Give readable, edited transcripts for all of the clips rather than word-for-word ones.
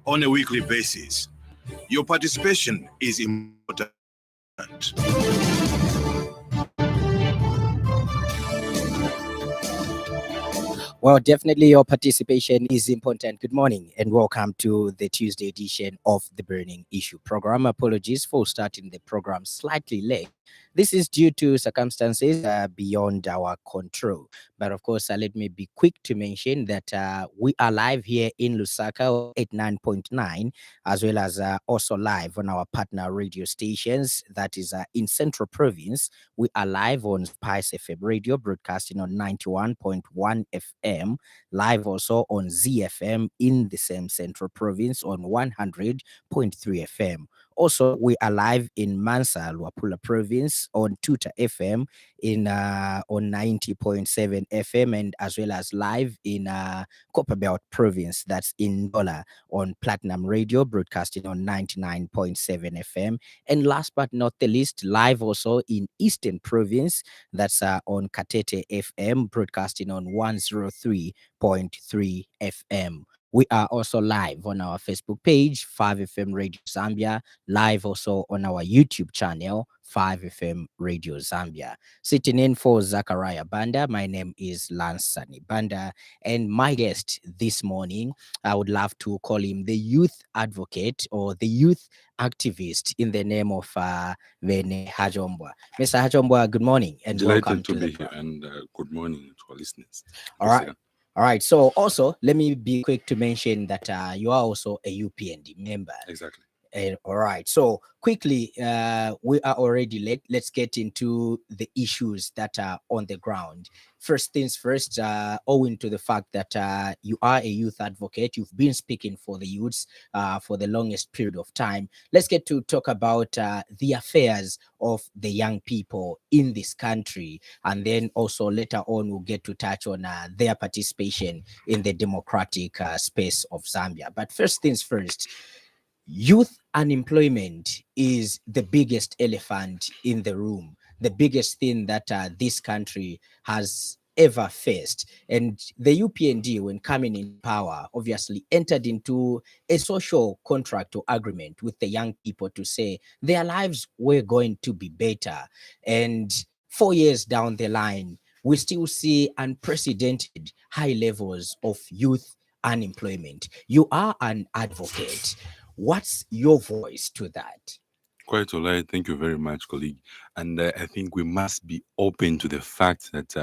on a weekly basis. Your participation is important. Well, definitely your participation is important. Good morning and welcome to the Tuesday edition of the Burning Issue program. Apologies for starting the program slightly late. This is due to circumstances beyond our control. But of course, let me be quick to mention that we are live here in Lusaka 89.9, as well as also live on our partner radio stations. That is in Central Province. We are live on Spice FM radio, broadcasting on 91.1 FM, live also on ZFM in the same Central Province on 100.3 FM. Also, we are live in Mansa, Luapula Province on Tuta FM in on 90.7 FM, and as well as live in Copperbelt Province, that's in Dola, on Platinum Radio, broadcasting on 99.7 FM. And last but not the least, live also in Eastern Province, that's on Katete FM, broadcasting on 103.3 FM. We are also live on our Facebook page, 5FM Radio Zambia, live also on our YouTube channel, 5FM Radio Zambia. Sitting in for Zachariah Banda, my name is Lance Sannie Banda, and my guest this morning, I would love to call him the Youth Advocate or the Youth Activist in the name of Beene Hachoombwa. Mr. Hachoombwa, good morning and welcome to be the here, program. and good morning to our listeners. All right. All right. So also, let me be quick to mention that you are also a UPND member. Exactly. All right. So quickly, we are already late. Let's get into the issues that are on the ground. First things first, owing to the fact that you are a youth advocate, you've been speaking for the youths for the longest period of time. Let's get to talk about the affairs of the young people in this country. And then also later on, we'll get to touch on their participation in the democratic space of Zambia. But first things first, youth unemployment is the biggest elephant in the room, the biggest thing that this country has ever faced. And the UPND, when coming in power, obviously entered into a social contract or agreement with the young people to say their lives were going to be better. And 4 years down the line, we still see unprecedented high levels of youth unemployment. You are an advocate. What's your voice to that? Quite all right. Thank you very much, colleague. And I think we must be open to the fact that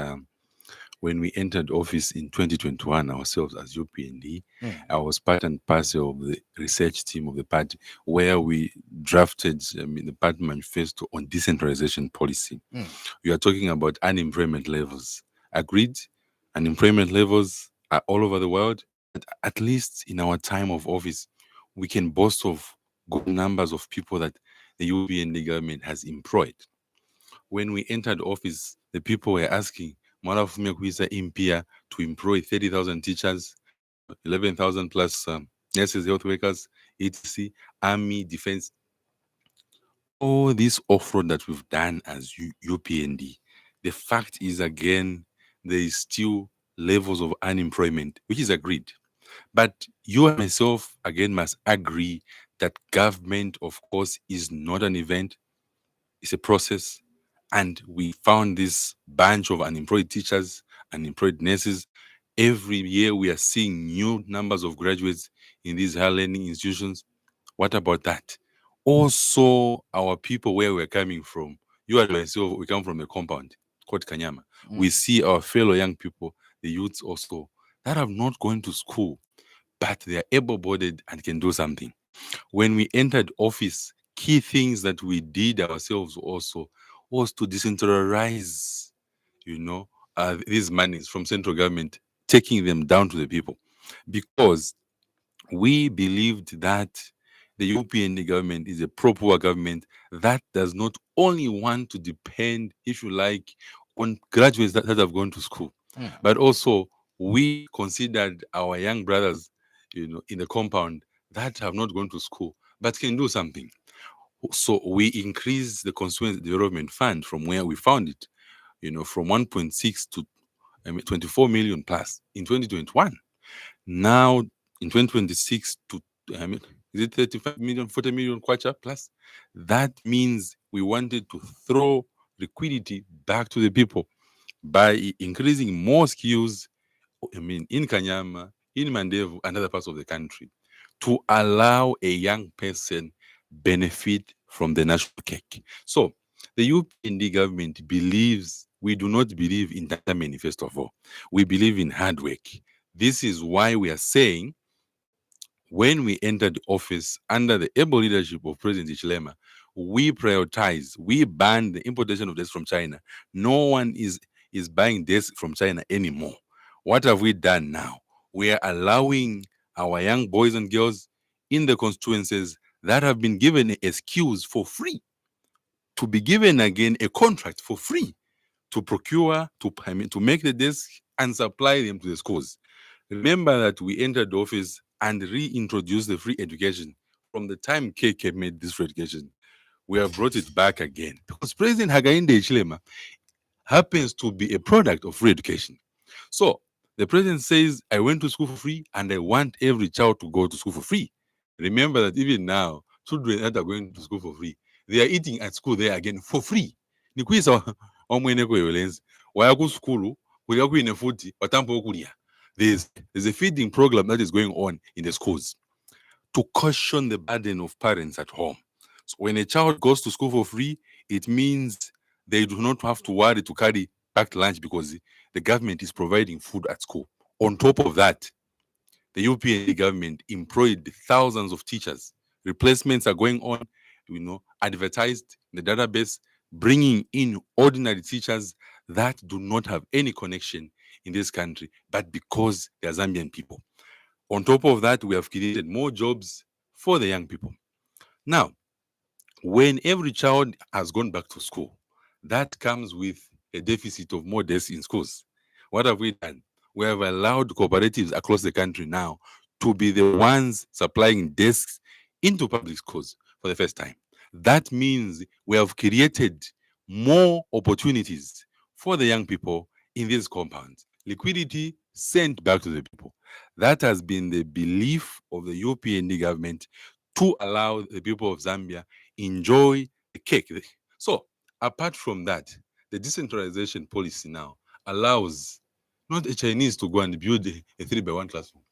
when we entered office in 2021, ourselves as UPND, I was part and parcel of the research team of the party, where we drafted the party manifesto on decentralization policy. We are talking about unemployment levels. Agreed, unemployment levels are all over the world, but at least in our time of office, we can boast of good numbers of people that the UPND government has employed. When we entered office, the people were asking, Mwanafume Kuisa Impia to employ 30,000 teachers, 11,000 plus nurses, health workers, etc., army, defense. All this off-road that we've done as UPND, the fact is, again, there is still levels of unemployment, which is agreed. But you and myself, again, must agree that government, of course, is not an event. It's a process. And we found this bunch of unemployed teachers, unemployed nurses. Every year we are seeing new numbers of graduates in these higher learning institutions. What about that? Also, our people where we're coming from, you and myself, we come from a compound called Kanyama. We see our fellow young people, the youths also, that have not gone to school, but they are able-bodied and can do something. When we entered office, key things that we did ourselves also was to decentralize, these monies from central government, taking them down to the people, because we believed that the European government is a pro-poor government that does not only want to depend, if you like, on graduates that have gone to school, but also we considered our young brothers, in the compound that have not gone to school but can do something. So we increased the Constituency Development Fund from where we found it, from 1.6 to 24 million plus in 2021. Now in 2026 to I mean, is it 35 million, 40 million kwacha plus? That means we wanted to throw liquidity back to the people by increasing more skills, I mean, in Kanyama, in Mandevu, and other parts of the country, to allow a young person benefit from the national cake. So the UPND government we do not believe in data manifesto of all. We believe in hard work. This is why we are saying when we entered office under the able leadership of President Ichilema, we banned the importation of desks from China. No one is buying desks from China anymore. What have we done now? We are allowing our young boys and girls in the constituencies that have been given a skills for free to be given again a contract for free to procure, to make the desk and supply them to the schools. Remember that we entered the office and reintroduced the free education from the time KK made this free education. We have brought it back again because President Hakainde Hichilema happens to be a product of free education. So the president says, I went to school for free and I want every child to go to school for free. Remember that even now, children that are going to school for free, they are eating at school there again for free. Nikwisa omwene kweyolenzi waya ku school kuya kuine futi watambo okulia. There's a feeding program that is going on in the schools to caution the burden of parents at home. So when a child goes to school for free, it means they do not have to worry to carry packed lunch because the government is providing food at school. On top of that, the UPND government employed thousands of teachers. Replacements are going on, advertised in the database, bringing in ordinary teachers that do not have any connection in this country, but because they are Zambian people. On top of that, we have created more jobs for the young people. Now, when every child has gone back to school, that comes with a deficit of more desks in schools. What have we done? We have allowed cooperatives across the country now to be the ones supplying desks into public schools for the first time. That means we have created more opportunities for the young people in these compounds. Liquidity sent back to the people. That has been the belief of the UPND government to allow the people of Zambia enjoy the cake. So apart from that, the decentralization policy now allows not a Chinese to go and build a 3x1 classroom.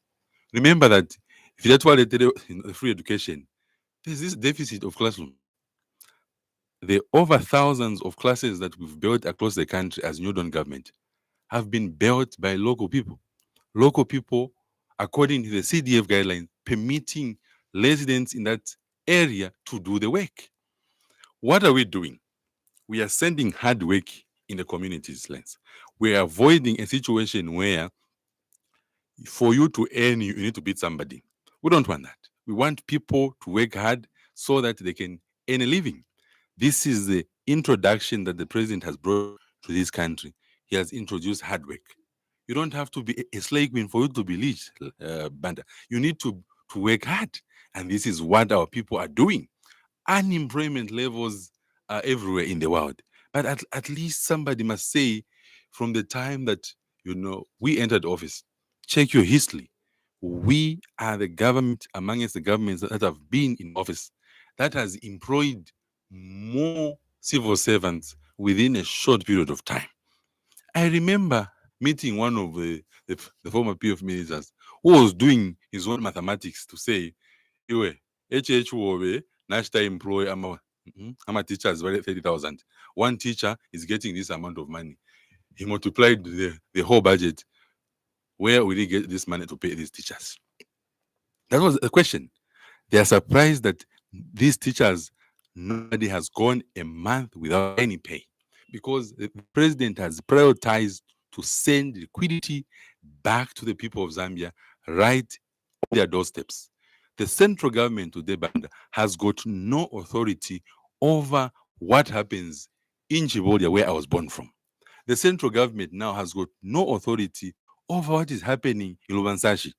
Remember that if that's why the free education, there's this deficit of classroom. The over thousands of classes that we've built across the country as New Dawn government have been built by local people. Local people, according to the CDF guidelines, permitting residents in that area to do the work. What are we doing? We are sending hard work in the communities, Lance. We are avoiding a situation where for you to earn, you need to beat somebody. We don't want that. We want people to work hard so that they can earn a living. This is the introduction that the president has brought to this country. He has introduced hard work. You don't have to be a slave queen for you to be rich, Banda. You need to work hard. And this is what our people are doing. Unemployment levels are everywhere in the world. But at least somebody must say, from the time that we entered office, check your history. We are the government amongst the governments that have been in office that has employed more civil servants within a short period of time. I remember meeting one of the former PF ministers who was doing his own mathematics to say, national employ I'm teachers 30,000. One teacher is getting this amount of money. He multiplied the whole budget. Where will he get this money to pay these teachers? That was the question. They are surprised that these teachers, nobody has gone a month without any pay because the president has prioritized to send liquidity back to the people of Zambia right on their doorsteps. The central government today, Banda, has got no authority over what happens in Chibodia, where I was born from. The central government now has got no authority over what is happening in Lubansashi.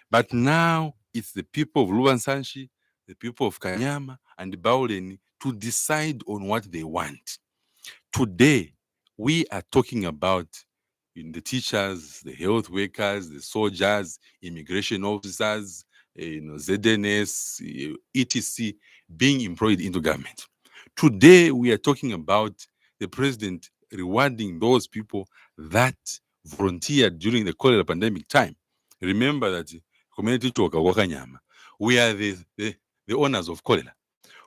But now it's the people of Lubansashi, the people of Kanyama and Bauleni to decide on what they want. Today, we are talking about the teachers, the health workers, the soldiers, immigration officers, ZNS, etc., being employed into government. Today, we are talking about the president rewarding those people that volunteered during the cholera pandemic time. Remember that community choka wakanyama. We are the owners of cholera.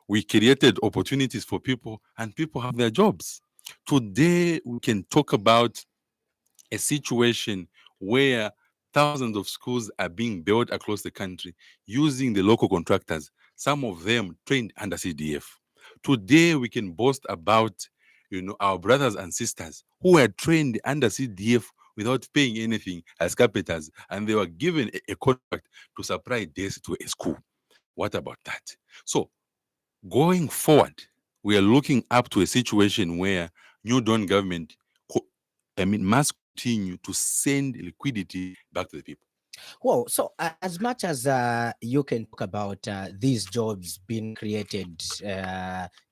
We created opportunities for people, and people have their jobs. Today, we can talk about a situation where thousands of schools are being built across the country using the local contractors, some of them trained under CDF. Today, we can boast about our brothers and sisters who were trained under CDF without paying anything as carpenters, and they were given a contract to supply desks to a school. What about that? So, going forward, we are looking up to a situation where New Dawn government must continue to send liquidity back to the people. Well, so as much as you can talk about these jobs being created,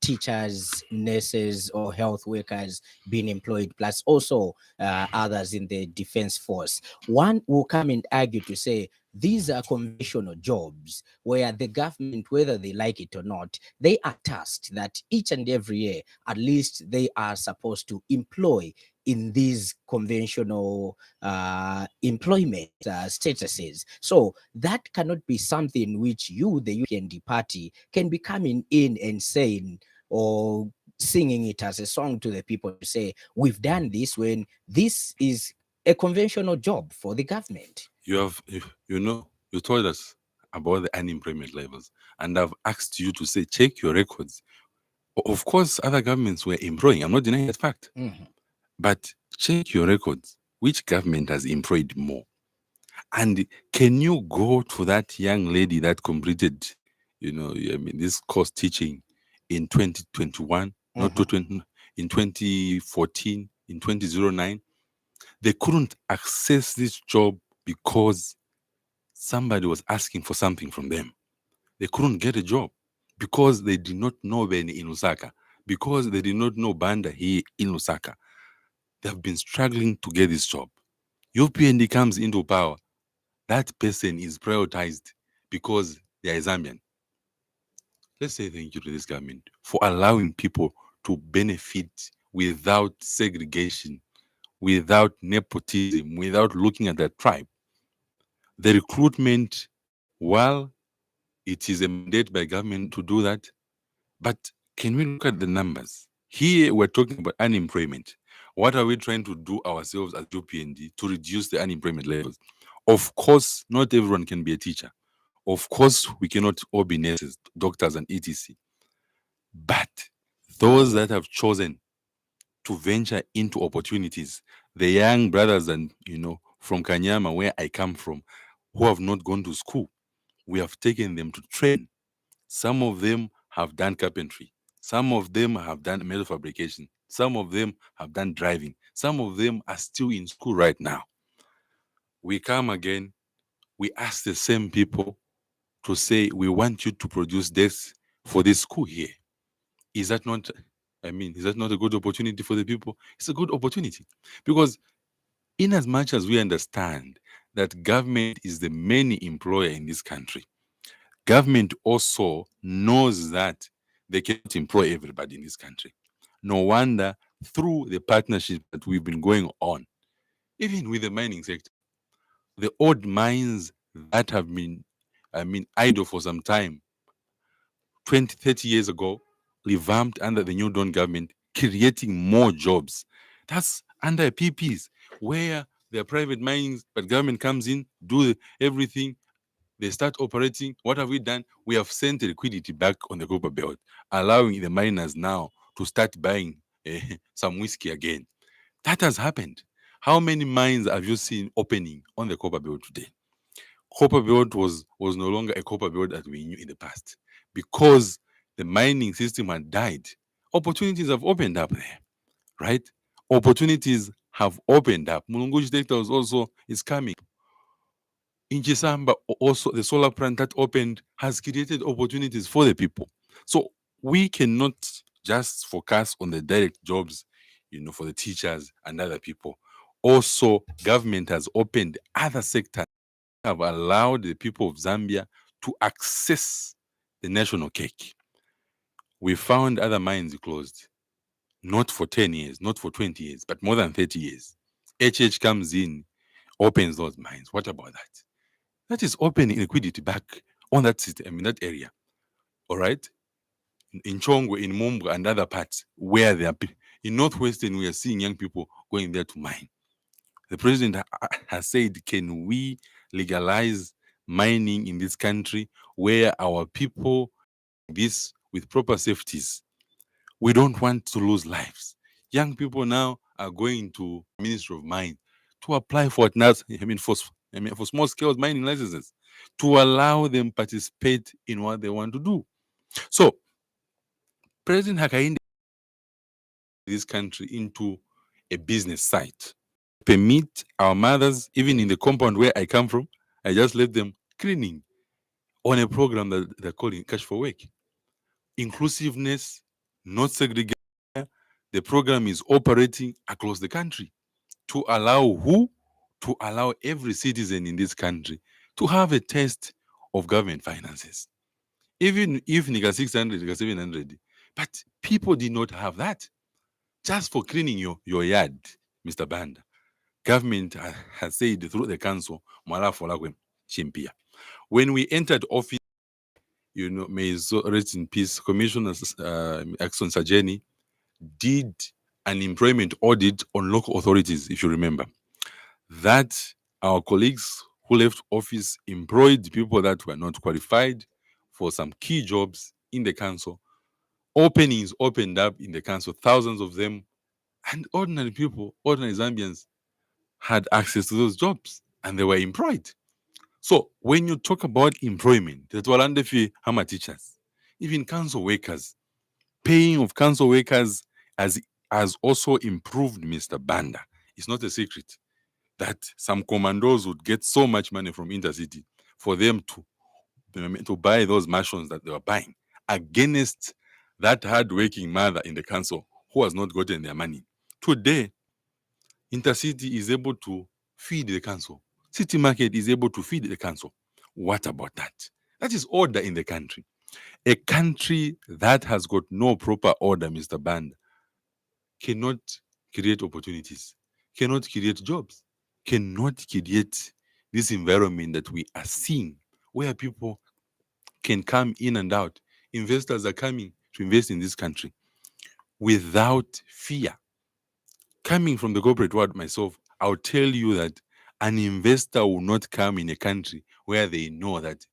teachers, nurses, or health workers being employed, plus also others in the defense force, one will come and argue to say these are conventional jobs where the government, whether they like it or not, they are tasked that each and every year, at least they are supposed to employ in these conventional employment statuses. So that cannot be something which you, the UPND party, can be coming in and saying or singing it as a song to the people to say, we've done this, when this is a conventional job for the government. You told us about the unemployment levels, and I've asked you to say, check your records. Of course, other governments were employing. I'm not denying that fact. Mm-hmm. But check your records. Which government has employed more? And can you go to that young lady that completed, this course teaching in 2021, not in 2014, in 2009? They couldn't access this job because somebody was asking for something from them. They couldn't get a job because they did not know Beni in Lusaka, because they did not know Banda here in Lusaka. They have been struggling to get this job. UPND comes into power. That person is prioritized because they are Zambian. Let's say thank you to this government for allowing people to benefit without segregation, without nepotism, without looking at their tribe. The recruitment, while it is a mandate by government to do that, but can we look at the numbers? Here we're talking about unemployment. What are we trying to do ourselves as UPND to reduce the unemployment levels? Of course, not everyone can be a teacher. Of course, we cannot all be nurses, doctors, and etc. But those that have chosen to venture into opportunities, the young brothers and, from Kanyama, where I come from, who have not gone to school, we have taken them to train. Some of them have done carpentry. Some of them have done metal fabrication. Some of them have done driving. Some of them are still in school right now. We come again, we ask the same people to say, we want you to produce this for this school here. Is that not a good opportunity for the people? It's a good opportunity because in as much as we understand that government is the main employer in this country, government also knows that they cannot employ everybody in this country. No wonder through the partnership that we've been going on, even with the mining sector, the old mines that have been, idle for some time, 20, 30 years ago, revamped under the New Dawn government, creating more jobs. That's under PPs, where there are private mines, but government comes in, do everything, they start operating. What have we done? We have sent the liquidity back on the copper belt, allowing the miners now to start buying some whiskey again. That has happened. How many mines have you seen opening on the copper belt today? Copper belt was no longer a copper belt that we knew in the past because the mining system had died. Opportunities have opened up there, right? Opportunities have opened up. Mulunguji Delta also is coming. In Chisamba, also the solar plant that opened has created opportunities for the people. So we cannot just focus on the direct jobs, for the teachers and other people. Also, government has opened other sectors, have allowed the people of Zambia to access the national cake. We found other mines closed, not for 10 years, not for 20 years, but more than 30 years. HH comes in, opens those mines. What about that? That is opening liquidity back on that system, in that area. All right? In Chongwe, in Mumbwa, and other parts where they are. In Northwestern, we are seeing young people going there to mine. The president has said, can we legalize mining in this country where our people this with proper safeties? We don't want to lose lives. Young people now are going to Ministry of Mines to apply for for small scale mining licenses to allow them participate in what they want to do. So President Hakainde this country into a business site. Permit our mothers, even in the compound where I come from, I just left them cleaning on a program that they're calling Cash for Work. Inclusiveness, not segregation. The program is operating across the country to allow who? To allow every citizen in this country to have a taste of government finances. Even if nigga 600, nigga 700. But people did not have that. Just for cleaning your yard, Mr. Banda. Government has said through the council, when we entered office, may so rest in peace, Commissioner Axon Sajeni did an employment audit on local authorities, if you remember. That our colleagues who left office employed people that were not qualified for some key jobs in the council. Openings opened up in the council, thousands of them, and ordinary people, ordinary Zambians, had access to those jobs and they were employed. So when you talk about employment, that's what under Hama teachers, even council workers, paying of council workers has also improved, Mr. Banda. It's not a secret that some commandos would get so much money from Intercity for them to buy those mansions that they were buying against that hard-working mother in the council who has not gotten their money. Today, Intercity is able to feed the council. City Market is able to feed the council. What about that? That is order in the country. A country that has got no proper order, Mr. Band, cannot create opportunities, cannot create jobs, cannot create this environment that we are seeing where people can come in and out. Investors are coming to invest in this country without fear. Coming from the corporate world myself, I'll tell you that an investor will not come in a country where they know that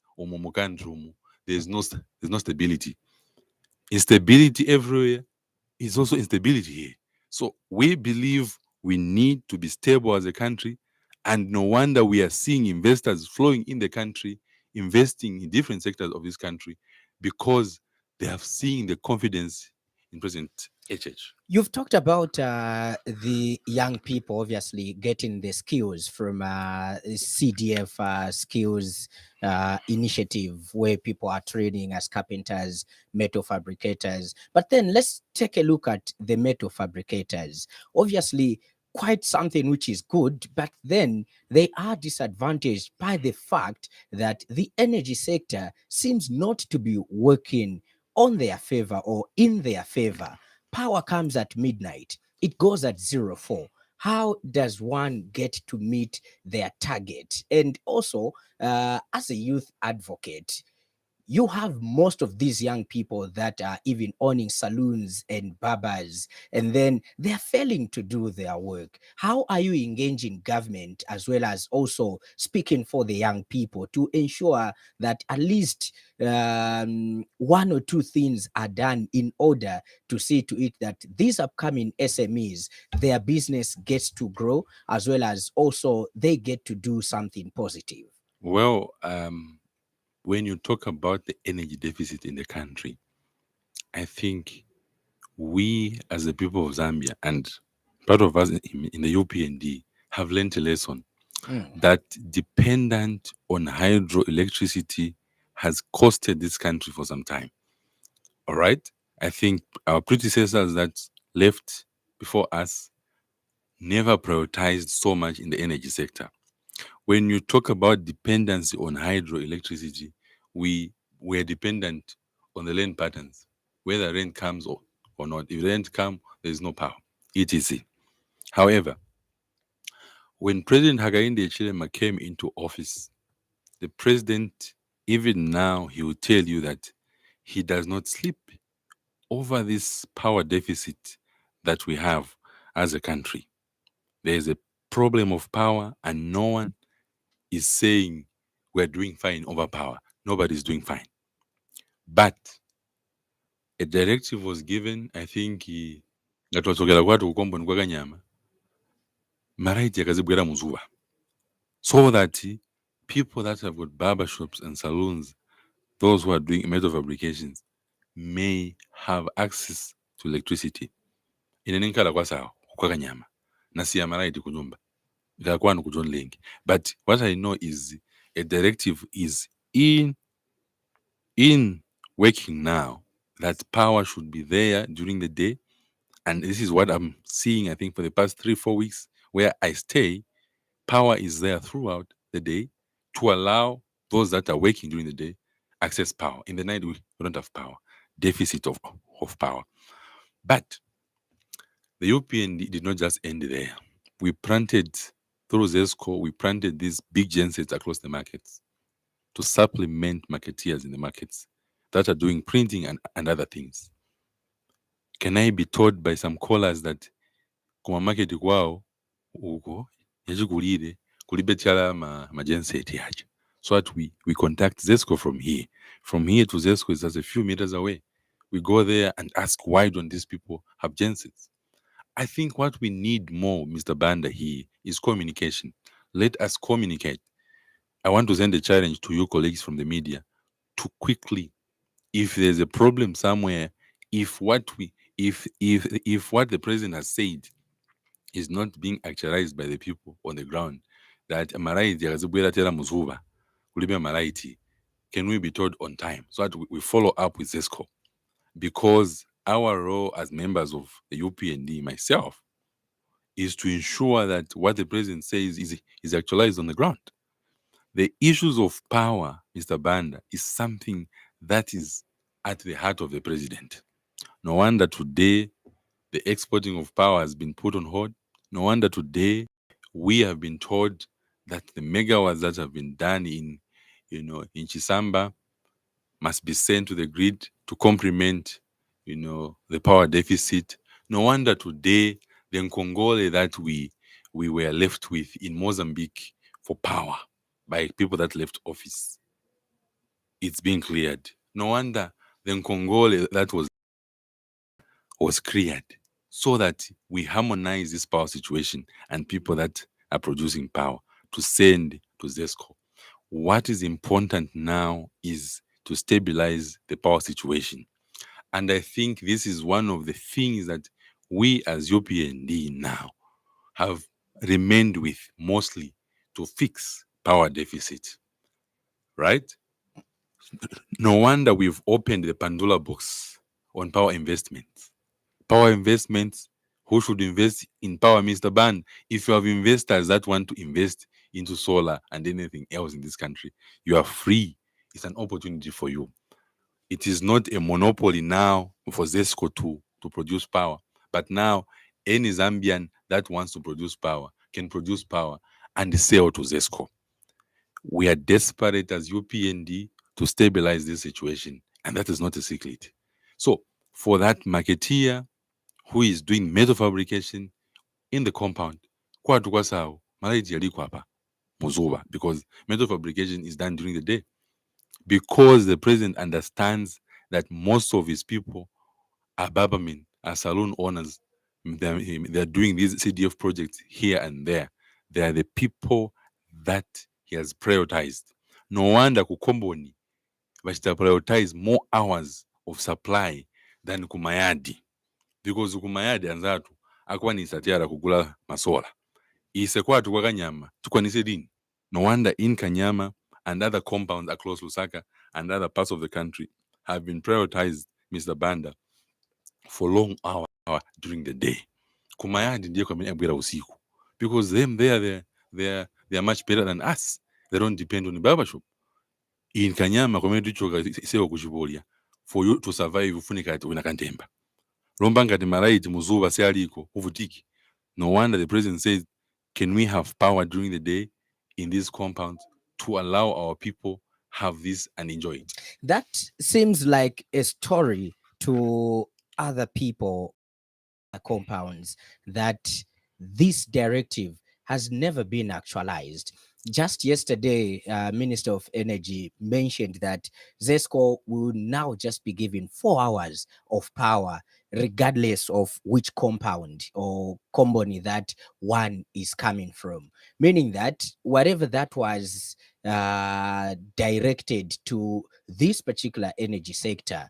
there's no stability. Instability everywhere is also instability here. So we believe we need to be stable as a country, and no wonder we are seeing investors flowing in the country, investing in different sectors of this country, because they have seen the confidence in President HH. You've talked about the young people obviously getting the skills from CDF skills initiative, where people are training as carpenters, metal fabricators. But then let's take a look at the metal fabricators. Obviously, quite something which is good, but then they are disadvantaged by the fact that the energy sector seems not to be working on their favor or in their favor. Power comes at midnight, it goes at 04. How does one get to meet their target? And also, as a youth advocate, you have most of these young people that are even owning saloons and barbers, and then they're failing to do their work. How are you engaging government as well as also speaking for the young people to ensure that at least one or two things are done in order to see to it that these upcoming SMEs, their business gets to grow as well as also they get to do something positive? Well, when you talk about the energy deficit in the country, I think we as the people of Zambia and part of us in the UPND have learned a lesson that dependent on hydroelectricity has costed this country for some time. All right? I think our predecessors that left before us never prioritized so much in the energy sector. When you talk about dependency on hydroelectricity, we were dependent on the rain patterns, whether rain comes or not. If rain comes, there is no power, etc. However, when President Hakainde Hichilema came into office, the president, even now, he will tell you that he does not sleep over this power deficit that we have as a country. There is a problem of power, and no one is saying we're doing fine over power. Nobody's doing fine. But a directive was given, I think, ngatwasokera kwatu kukomboni kwakanyama maraiti yakazibwera muzuva, so that people that have got barbershops and saloons, those who are doing metal fabrications, may have access to electricity. Inenenkala kwasawo kwakanyama nasiya maraiti kunyumba ikakwanu kuJohn Lengi. But what I know is a directive is in working now, that power should be there during the day. And this is what I'm seeing, I think, for the past 3-4 weeks where I stay. Power is there throughout the day to allow those that are working during the day access power. In the night, we don't have power, deficit of power. But the UPND did not just end there. We planted, through ZESCO, we planted these big gensets across the markets to supplement marketeers in the markets that are doing printing and other things. Can I be told by some callers that kuma market kwao uko yachikulire kulibetala ma genset yacha? So that we contact ZESCO from here. From here to ZESCO is just a few meters away. We go there and ask, why don't these people have gensets? I think what we need more, Mr. Banda, here is communication. Let us communicate. I want to send a challenge to you colleagues from the media to quickly, if there's a problem somewhere, if what the president has said is not being actualized by the people on the ground, that can we be told on time so that we follow up with ZESCO? Because our role as members of the UPND, myself, is to ensure that what the president says is actualized on the ground. The issues of power, Mr. Banda, is something that is at the heart of the president. No wonder today the exporting of power has been put on hold. No wonder today we have been told that the megawatts that have been done in Chisamba must be sent to the grid to complement, the power deficit. No wonder today the Nkongole that we were left with in Mozambique for power by people that left office, it's being cleared. No wonder the Nkongole that was cleared, so that we harmonize this power situation and people that are producing power to send to ZESCO. What is important now is to stabilize the power situation. And I think this is one of the things that we as UPND now have remained with, mostly to fix power deficit, right? No wonder we've opened the Pandora box on power investments. Power investments, who should invest in power, Mr. Ban? If you have investors that want to invest into solar and anything else in this country, you are free. It's an opportunity for you. It is not a monopoly now for ZESCO to produce power. But now, any Zambian that wants to produce power can produce power and sell to ZESCO. We are desperate as UPND to stabilize this situation, and that is not a secret. So, for that marketeer who is doing metal fabrication in the compound, because metal fabrication is done during the day. Because the president understands that most of his people are barbermen, are saloon owners. They're doing these CDF projects here and there. They are the people that he has prioritized. No wonder kukomboni vachita prioritize more hours of supply than kumayadi, because kumayadi anzatu akwanisa tiara kugula masola isekwatu kwa Kanyama tukwanise dini. No wonder in Kanyama and other compounds across Lusaka and other parts of the country have been prioritized, Mr. Banda, for long hours during the day. Kumayadi ndiye kwa abwera usiku, because they are much better than us. They don't depend on the barbershop. in Kanyama community choka seo kuchibolya for you to survive ufunika ati wina kantemba lomba ngati malaiti muzuva se aliko uvutiki. No wonder the president says, can we have power during the day in these compounds to allow our people have this and enjoy it? That seems like a story to other people compounds that this directive has never been actualized. Just yesterday, Minister of Energy mentioned that ZESCO will now just be given 4 hours of power, regardless of which compound or company that one is coming from. Meaning that whatever that was directed to this particular energy sector,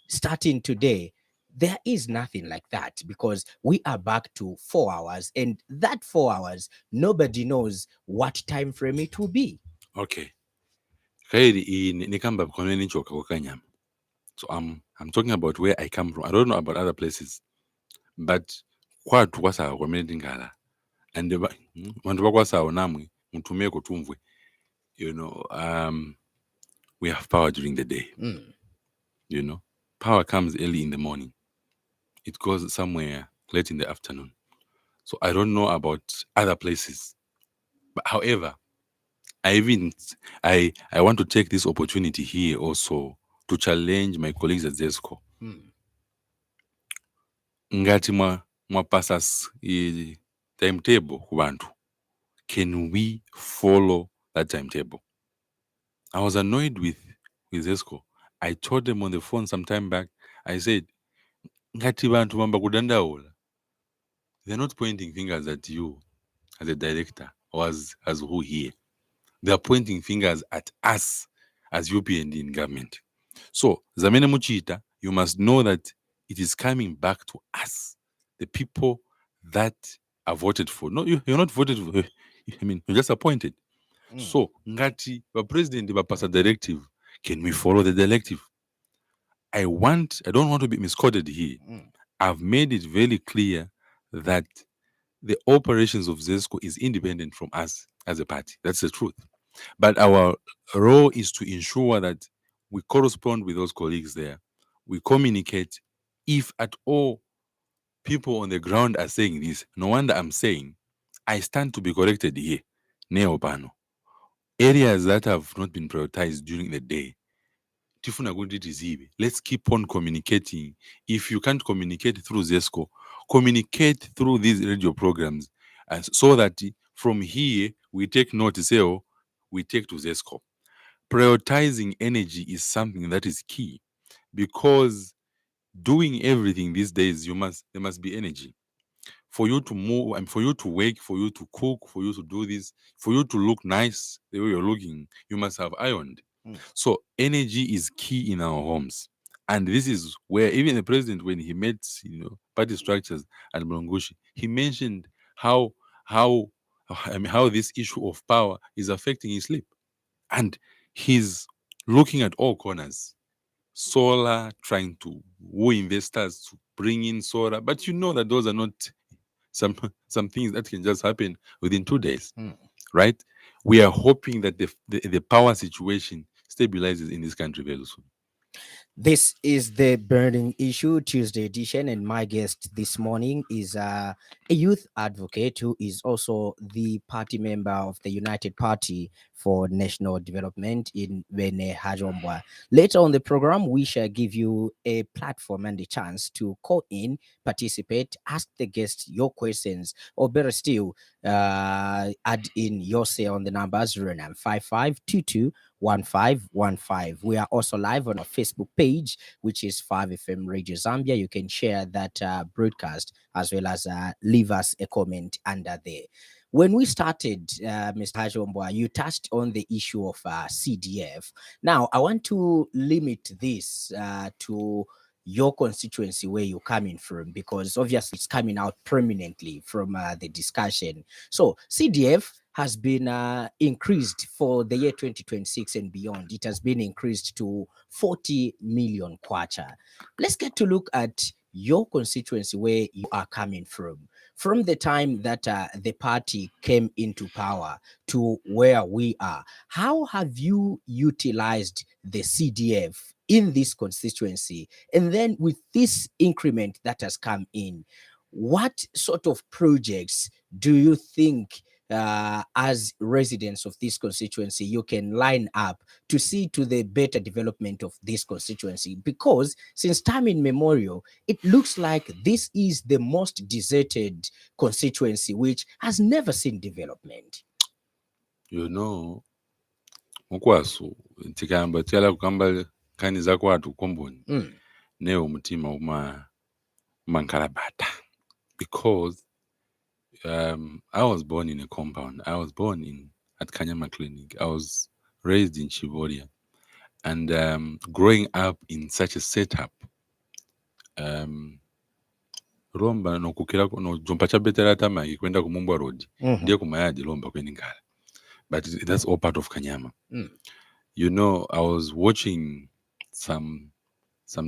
starting today, there is nothing like that, because we are back to 4 hours, and that 4 hours, nobody knows what time frame it will be. Okay. Kairi nikamba koneni choka kwa Kanyama. So I'm talking about where I come from. I don't know about other places, but kwatu kwasa community ngala and vantu vakwasawo namwe mutumeko tumvwe, you know, we have power during the day. You know, power comes early in the morning, it goes somewhere late in the afternoon. So I don't know about other places, but however, I want to take this opportunity here also to challenge my colleagues at ZESCO. Ngati mwapasas timetable kubantu, can we follow that timetable? I was annoyed with ZESCO. I told them on the phone some time back, I said, ngati bantu mamba kudandaula. They're not pointing fingers at you as a director or as who here. They're pointing fingers at us as UPND in government. So, Zamene Muchita, you must know that it is coming back to us, the people that are voted for. No, you're not voted for. I mean, you're just appointed. So, ngati the president pass a directive, can we follow the directive? I don't want to be misquoted here. I've made it very clear that the operations of ZESCO is independent from us as a party. That's the truth. But our role is to ensure that we correspond with those colleagues there. We communicate. If at all people on the ground are saying this, no wonder I'm saying I stand to be corrected here. Neopano. Areas that have not been prioritized during the day, let's keep on communicating. If you can't communicate through ZESCO, communicate through these radio programs, so that from here we take note, say, oh, we take to ZESCO. Prioritizing energy is something that is key, because doing everything these days, there must be energy. For you to move and for you to wake, for you to cook, for you to do this, for you to look nice the way you're looking, you must have ironed. So energy is key in our homes. And this is where even the president, when he met, party structures at Mlongushi, he mentioned how this issue of power is affecting his sleep. And he's looking at all corners. Solar, trying to woo investors to bring in solar. But you know that those are not some things that can just happen within 2 days, right? We are hoping that the power situation stabilizes in this country very soon. This is the Burning Issue Tuesday edition, and my guest this morning is a youth advocate who is also the party member of the United Party for National Development in Beene Hachoombwa. Later on the program, we shall give you a platform and a chance to call in, participate, ask the guest your questions, or better still, add in your say on the numbers 0955221515. We are also live on our Facebook page, which is 5FM Radio Zambia. You can share that broadcast as well as leave us a comment under there. When we started, Mr. Hachoombwa, you touched on the issue of CDF. Now, I want to limit this to your constituency where you're coming from, because obviously it's coming out prominently from the discussion. So CDF has been increased for the year 2026 and beyond. It has been increased to 40 million kwacha. Let's get to look at your constituency where you are coming from. from the time that the party came into power to where we are, how have you utilized the CDF in this constituency? And then with this increment that has come in, what sort of projects do you think as residents of this constituency you can line up to see to the better development of this constituency? Because since time immemorial, it looks like this is the most deserted constituency which has never seen development. You know, mukwasu tikamba tyala kukamba kani zakwatu komboni neo mutima umankalabata, because I was born in a compound. I was born at Kanyama Clinic. I was raised in Chivoria, and growing up in such a setup, Romba no kukira no jumpa cha betera tama ikwenda kumumbwa road ndiye kumayadi Romba kweningala, but that's all part of Kanyama. You know, I was watching some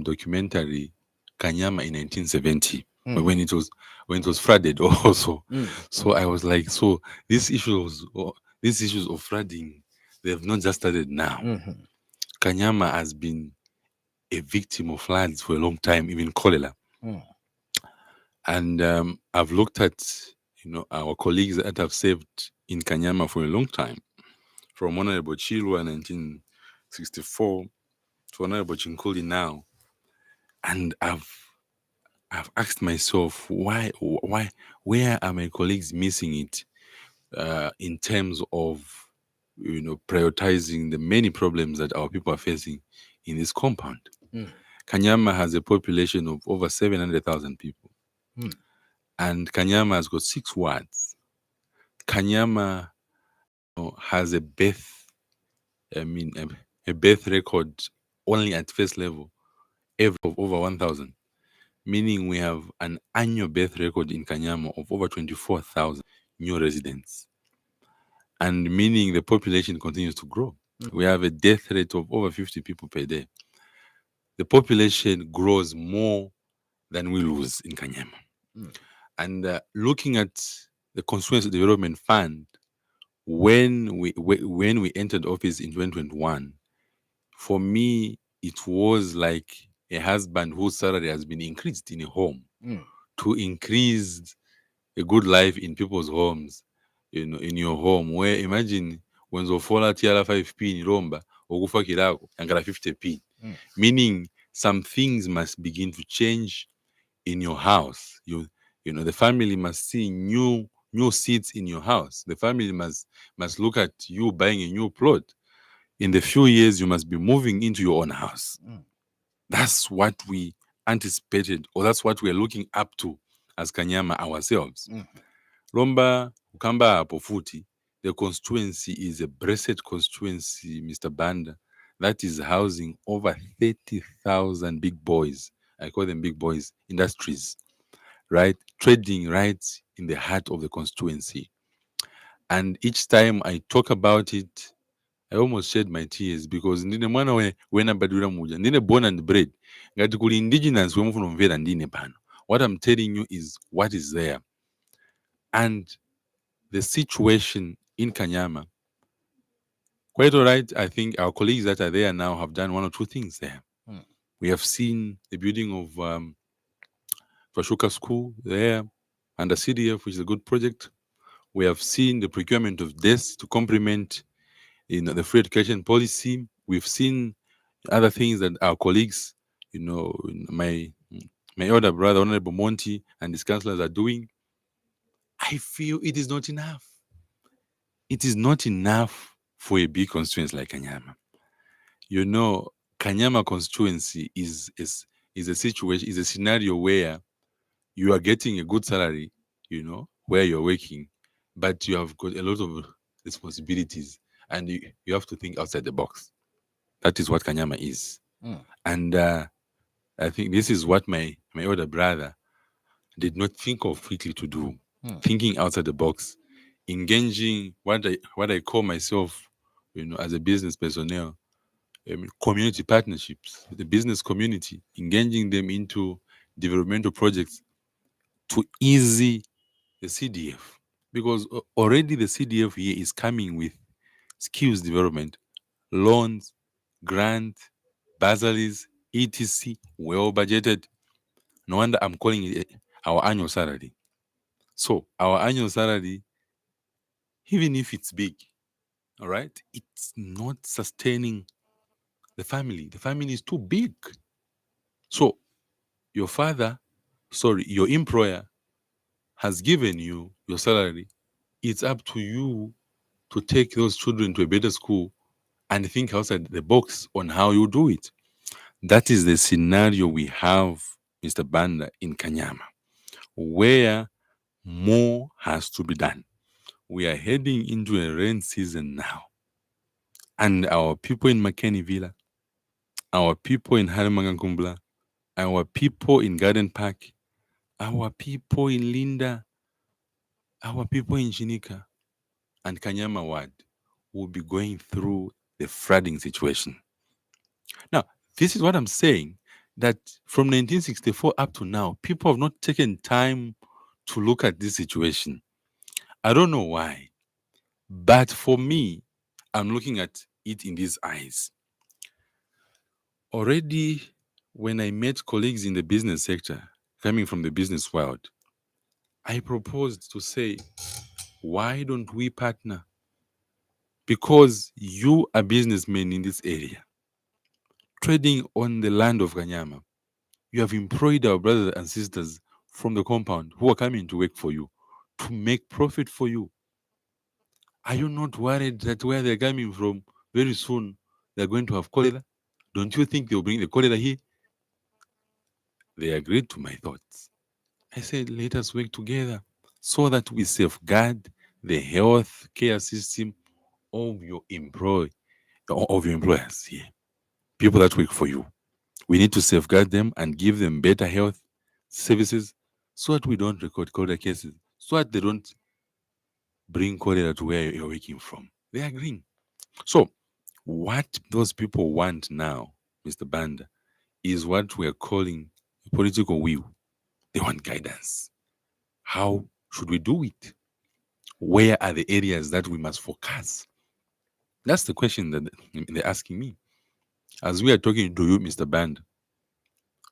documentary Kanyama in 1970 when it was flooded also. So I was like, so these issues of flooding, they have not just started now. Kanyama has been a victim of floods for a long time, even cholera. And I've looked at, our colleagues that have served in Kanyama for a long time, from Honorable Chilwa 1964 to Honorable Chinkuli now, and I've asked myself, why, where are my colleagues missing it in terms of, prioritizing the many problems that our people are facing in this compound? Kanyama has a population of over 700,000 people. And Kanyama has got 6 wards. Kanyama has a birth record only at first level of over 1,000. Meaning we have an annual birth record in Kanyama of over 24,000 new residents. And meaning the population continues to grow. We have a death rate of over 50 people per day. The population grows more than we lose in Kanyama. And looking at the Constituency Development Fund, when we entered office in 2021, for me, it was like a husband whose salary has been increased in a home to increase a good life in people's homes, in your home, where imagine when Zofola tiara 5p in Romba, Ogufa Kirako, Angara 50p. Meaning some things must begin to change in your house. The family must see new seats in your house. The family must look at you buying a new plot. In the few years, you must be moving into your own house. That's what we anticipated, or that's what we're looking up to as Kanyama ourselves. Romba, Ukamba, Pofuti, the constituency is a breasted constituency, Mr. Banda, that is housing over 30,000 big boys. I call them big boys, industries, right? Trading right in the heart of the constituency. And each time I talk about it, I almost shed my tears, because ndine mwana wena badura muja, ndine born and bred. Ngati kuli indigenous wemu funomvera ndine pano. What I'm telling you is what is there. And the situation in Kanyama, quite all right. I think our colleagues that are there now have done one or two things there. We have seen the building of Fashuka School there under CDF, which is a good project. We have seen the procurement of desks to complement the free education policy. We've seen other things that our colleagues, my elder brother, Honorable Monty, and his councillors are doing. I feel it is not enough. It is not enough for a big constituency like Kanyama. Kanyama constituency is a situation, is a scenario where you are getting a good salary, where you're working, but you have got a lot of responsibilities, and you have to think outside the box. That is what Kanyama is. And I think this is what my older brother did not think of quickly to do. Thinking outside the box, engaging what I call myself, as a business personnel, community partnerships, the business community, engaging them into developmental projects to ease the CDF, because already the CDF here is coming with skills development, loans, grant, bursaries, etc. Well budgeted. No wonder I'm calling it our annual salary. So our annual salary, even if it's big, all right, it's not sustaining the family. The family is too big. So your your employer has given you your salary. It's up to you to take those children to a better school and think outside the box on how you do it. That is the scenario we have, Mr. Banda, in Kanyama, where more has to be done. We are heading into a rain season now. And our people in Makeni Villa, our people in Harimangakumbla, our people in Garden Park, our people in Linda, our people in Chinika and Kanyama Ward will be going through the flooding situation. Now, this is what I'm saying, that from 1964 up to now, people have not taken time to look at this situation. I don't know why, but for me, I'm looking at it in these eyes. Already, when I met colleagues in the business sector, coming from the business world, I proposed to say, why don't we partner? Because you are businessmen in this area, trading on the land of Kanyama. You have employed our brothers and sisters from the compound who are coming to work for you, to make profit for you. Are you not worried that where they're coming from, very soon they're going to have cholera? Don't you think they'll bring the cholera here? They agreed to my thoughts. I said, let us work together so that we safeguard the health care system of your employers here, people that work for you. We need to safeguard them and give them better health services so that we don't record cholera cases, so that they don't bring cholera to where you're working from. They are agreeing. So, what those people want now, Mr. Banda, is what we're calling political will. They want guidance. How should we do it? Where are the areas that we must focus? That's the question that they're asking me. As we are talking to you, Mr. Band,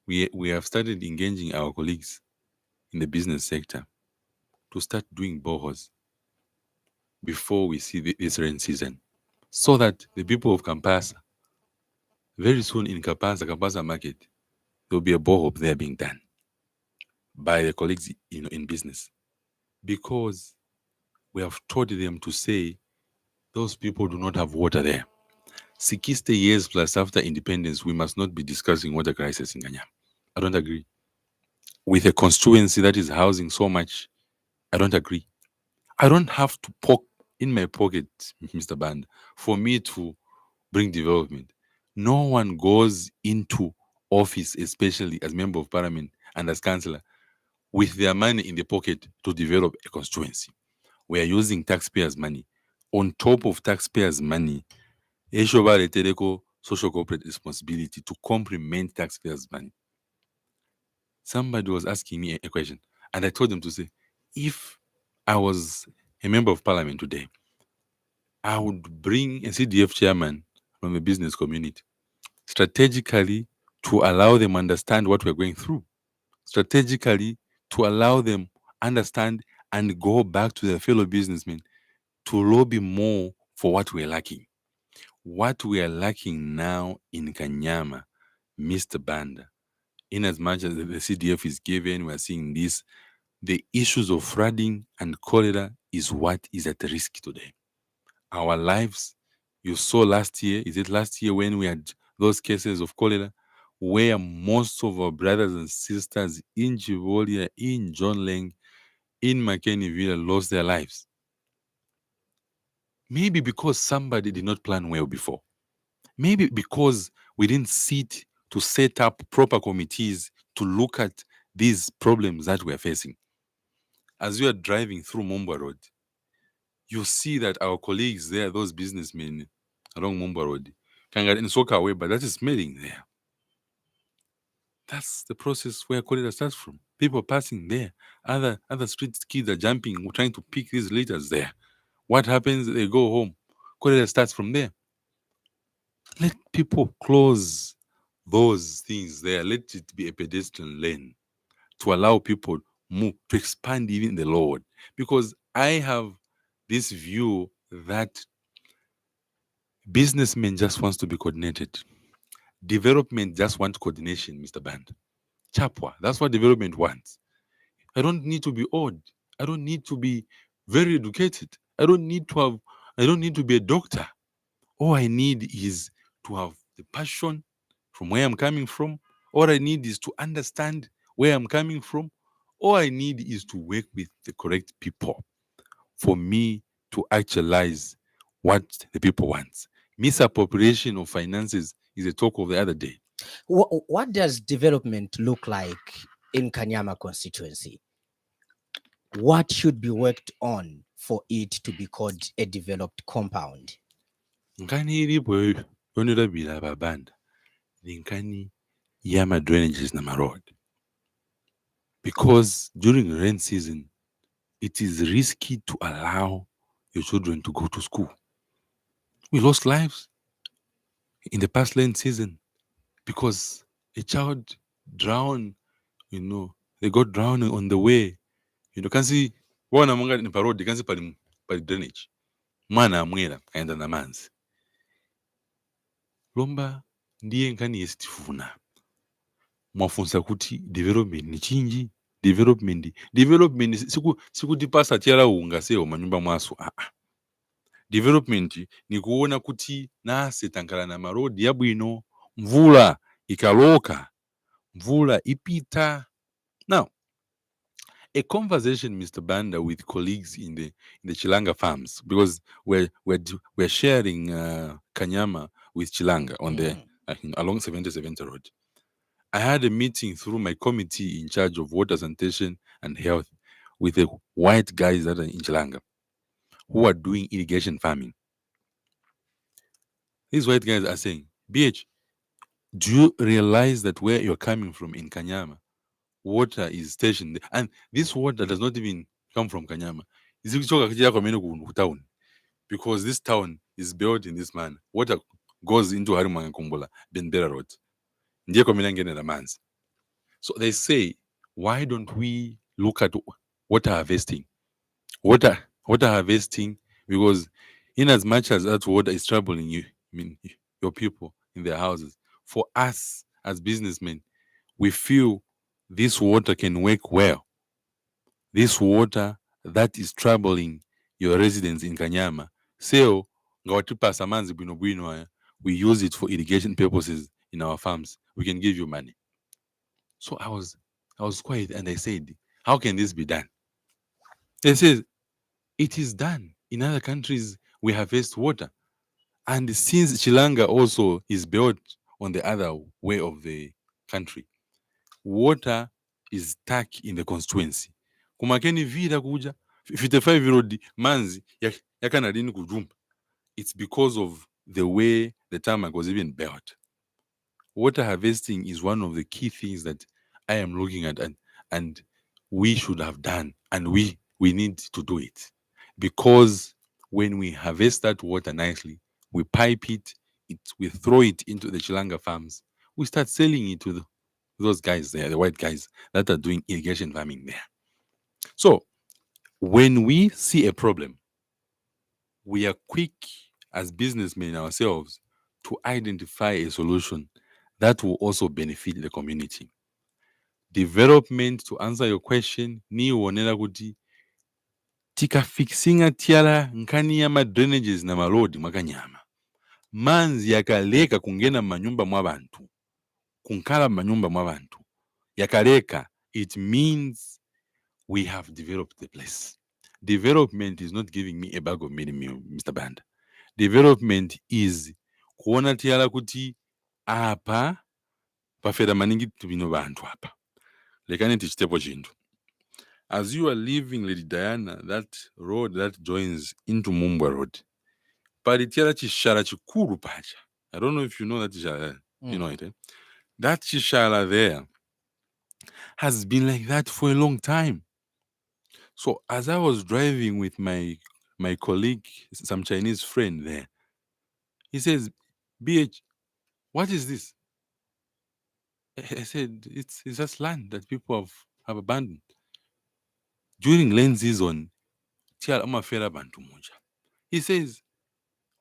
we have started engaging our colleagues in the business sector to start doing boreholes before we see this rain season, so that the people of Kampasa, very soon in Kampasa market, there will be a borehole there being done by the colleagues in business, because we have taught them to say those people do not have water there. 60 years plus after independence, we must not be discussing water crisis in Kenya. I don't agree. With a constituency that is housing so much, I don't agree. I don't have to poke in my pocket, Mr. Band, for me to bring development. No one goes into office, especially as member of parliament and as councillor, with their money in the pocket to develop a constituency. We are using taxpayers' money. On top of taxpayers' money, Eshoba Teleco social corporate responsibility to complement taxpayers' money. Somebody was asking me a question, and I told them to say, if I was a member of parliament today, I would bring a CDF chairman from the business community strategically to allow them understand what we're going through, strategically to allow them understand and go back to their fellow businessmen to lobby more for what we're lacking. What we are lacking now in Kanyama, Mr. Banda, in as much as the CDF is given, we're seeing this, the issues of flooding and cholera is what is at risk today. Our lives, you saw last year, is it last year when we had those cases of cholera, where most of our brothers and sisters in Chivolia, in John Leng, in Makeni Villa lost their lives? Maybe because somebody did not plan well before. Maybe because we didn't sit to set up proper committees to look at these problems that we're facing. As you are driving through Mumba Road, you see that our colleagues there, those businessmen along Mumba Road, can get in soak away, but that is smelling there. That's the process where cholera starts from. People passing there. Other street kids are jumping, trying to pick these litters there. What happens? They go home. Cholera starts from there. Let people close those things there. Let it be a pedestrian lane to allow people move, to expand even the Lord. Because I have this view that businessmen just wants to be coordinated. Development just wants coordination, Mr. Band. Chapwa, that's what development wants. I don't need to be old. I don't need to be very educated. I don't need to be a doctor. All I need is to have the passion from where I'm coming from. All I need is to understand where I'm coming from. All I need is to work with the correct people for me to actualize what the people want. Misappropriation of finances is a talk of the other day. What does development look like in Kanyama constituency? What should be worked on for it to be called a developed compound? Nkani ilipo yonera babanda ni nkani yama drainages na road. Because during rain season, it is risky to allow your children to go to school. We lost lives in the past rain season because a child drowned, they got drowned on the way. Kansi wana mwanga ni parodi kansi pali drainage. Mwana amwera kaenda na manzi. Lomba ndiye nkani yesitifuna. Mwafunsa kuti development ni chinji. Development sikuti pasa tiara unga seo manyumba mwasu. Development ni kuona kuti nase tankala na marodi yabwino, mvula ikaloka, mvula ipita. Now, a conversation, Mr. Banda, with colleagues in the Chilanga farms, because we're sharing Kanyama with Chilanga on the along 7070 road. I had a meeting through my committee in charge of water sanitation and health with the white guys that are in Chilanga who are doing irrigation farming. These white guys are saying, BH, do you realize that where you're coming from in Kanyama, water is stationed there? And this water does not even come from Kanyama. Because this town is built in this manner. Water goes into Harimanga Kumbola, Bendera Road. So they say, why don't we look at water harvesting? Water harvesting, because in as much as that water is troubling you, your people in their houses, for us as businessmen, we feel this water can work well. This water that is troubling your residents in Kanyama, so we use it for irrigation purposes in our farms. We can give you money. So I was quiet and I said, how can this be done? They said, it is done. In other countries, we harvest water. And since Chilanga also is built on the other way of the country, water is stuck in the constituency. Kumakeni vita kuja 55 road manzi yakana lini kujumba. It's because of the way the tarmac was even built. Water harvesting is one of the key things that I am looking at and we should have done, and we need to do it. Because when we harvest that water nicely, we pipe it, we throw it into the Chilanga farms, we start selling it to those guys there, the white guys that are doing irrigation farming there. So when we see a problem, we are quick as businessmen ourselves to identify a solution that will also benefit the community. Development, to answer your question, ni uonela kuti tika fixinga tiara nkani ya drainages na malodi mwakanyama. Manzi yakaleka kungena manyumba mwa bantu. Kunkala manyumba mwa bantu. Yakaleka, it means we have developed the place. Development is not giving me a bag of mini meal, Mr. Band. Development is kuona tiara kuti apa pafeda maningi tubino bantu apa. Lekane tichitepo chintu. As you are leaving Lady Diana, that road that joins into Mumbwa Road, paritiara chishara chikuru pacha. I don't know if you know that chishara. You know it, eh? That chishara there has been like that for a long time. So as I was driving with my colleague, some Chinese friend there, he says, BH, what is this? I said, it's just land that people have abandoned. During rain season, he says,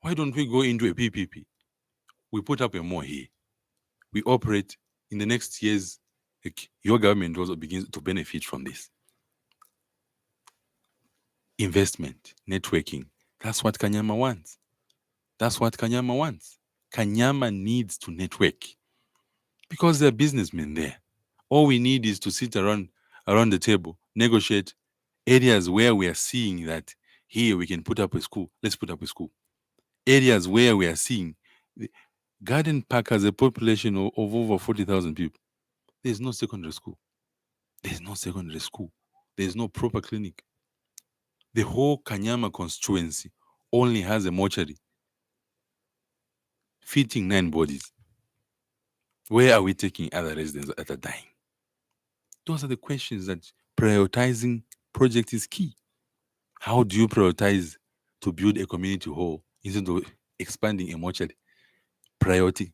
why don't we go into a PPP? We put up a mall here. We operate. In the next years, like, your government also begins to benefit from this. Investment, networking. That's what Kanyama wants. That's what Kanyama wants. Kanyama needs to network because there are businessmen there. All we need is to sit around the table, negotiate areas where we are seeing that here we can put up a school. Let's put up a school. Areas where we are seeing Garden Park has a population of over 40,000 people. There's no secondary school. There's no secondary school. There's no proper clinic. The whole Kanyama constituency only has a mortuary fitting 9 bodies. Where are we taking other residents that are dying? Those are the questions that prioritizing project is key. How do you prioritize to build a community hall instead of expanding a mortuary? Priority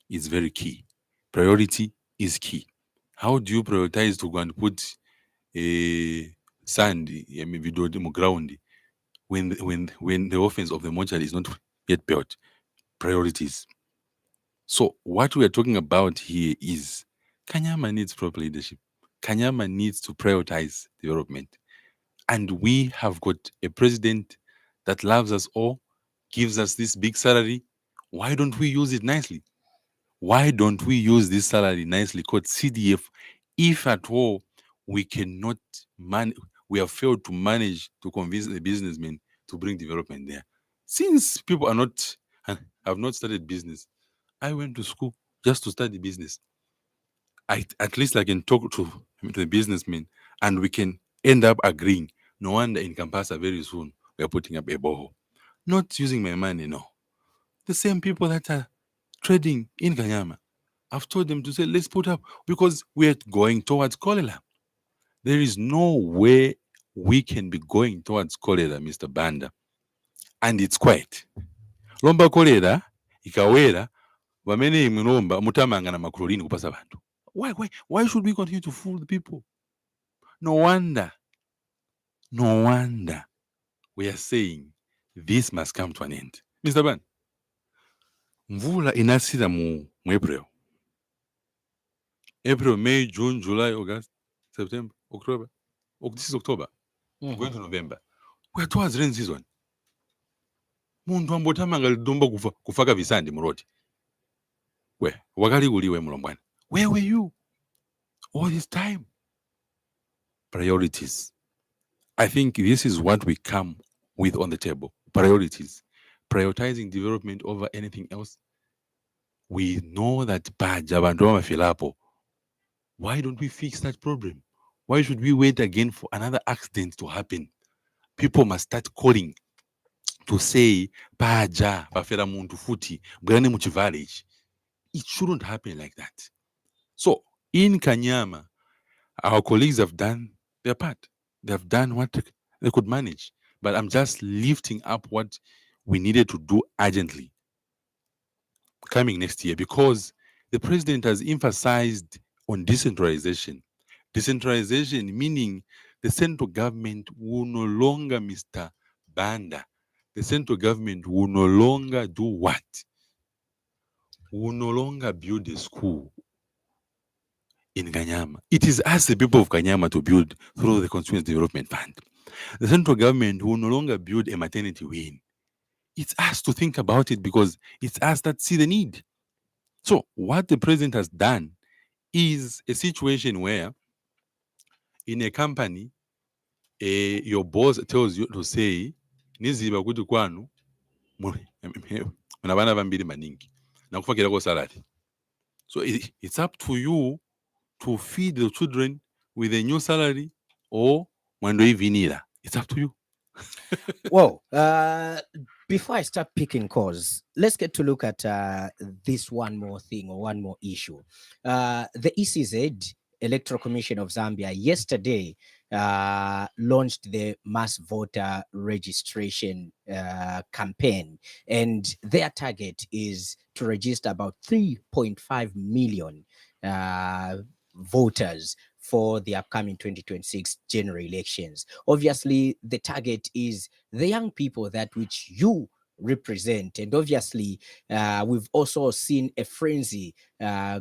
is very key. Priority is key. How do you prioritize to go and put a sand, maybe do ground when the offense of the mortuary is not yet built? Priorities. So what we are talking about here is Kanyama needs proper leadership. Kanyama needs to prioritize development. And we have got a president that loves us all, gives us this big salary. Why don't we use it nicely? Why don't we use this salary nicely called CDF if at all we cannot we have failed to manage to convince the businessmen to bring development there? Since people have not started business, I went to school just to study business. At least I can talk to the businessmen and we can end up agreeing. No wonder in Kampasa very soon we are putting up a borehole. Not using my money, no. The same people that are trading in Kanyama, I've told them to say, let's put up, because we're going towards cholera. There is no way we can be going towards cholera, Mr. Banda. And it's quiet. Lomba cholera, ikawera, wamene mlomba, mutamanga na makulolini kupasa bantu. Why should we continue to fool the people? No wonder we are saying this must come to an end. Mr. Ban, mvula inasira mu April. April, May, June, July, August, September, October. This is October. Going to November. We are towards rain season. Muntu ambotamanga lidomba kufaka visandi muroti. Wakali uliwe mlombwana. Where were you all this time? Priorities. I think this is what we come with on the table. Priorities. Prioritizing development over anything else. We know that why don't we fix that problem? Why should we wait again for another accident to happen? People must start calling to say, Baja, Bafera Muntu Futi, Brane Muchi Village. It shouldn't happen like that. So, in Kanyama, our colleagues have done their part. They have done what they could manage. But I'm just lifting up what we needed to do urgently coming next year, because the president has emphasized on decentralization. Decentralization meaning the central government will no longer, Mr. Banda, the central government will no longer do what? Will no longer build a school in Kanyama. It is us, the people of Kanyama, to build through the Constituency Development Fund. The central government will no longer build a maternity wing. It's us to think about it because it's us that see the need. So what the president has done is a situation where in a company, your boss tells you to say, niziba kuti kwanu, munabana bambiri maningi, nakufakira kwa salary. So it's up to you to feed the children with a new salary or mwando ivinira. It's up to you. Well, before I start picking cause, let's get to look at this one more thing or one more issue. The ECZ Electoral Commission of Zambia yesterday launched the mass voter registration campaign, and their target is to register about 3.5 million voters for the upcoming 2026 general elections. Obviously, the target is the young people that which you represent, and obviously we've also seen a frenzy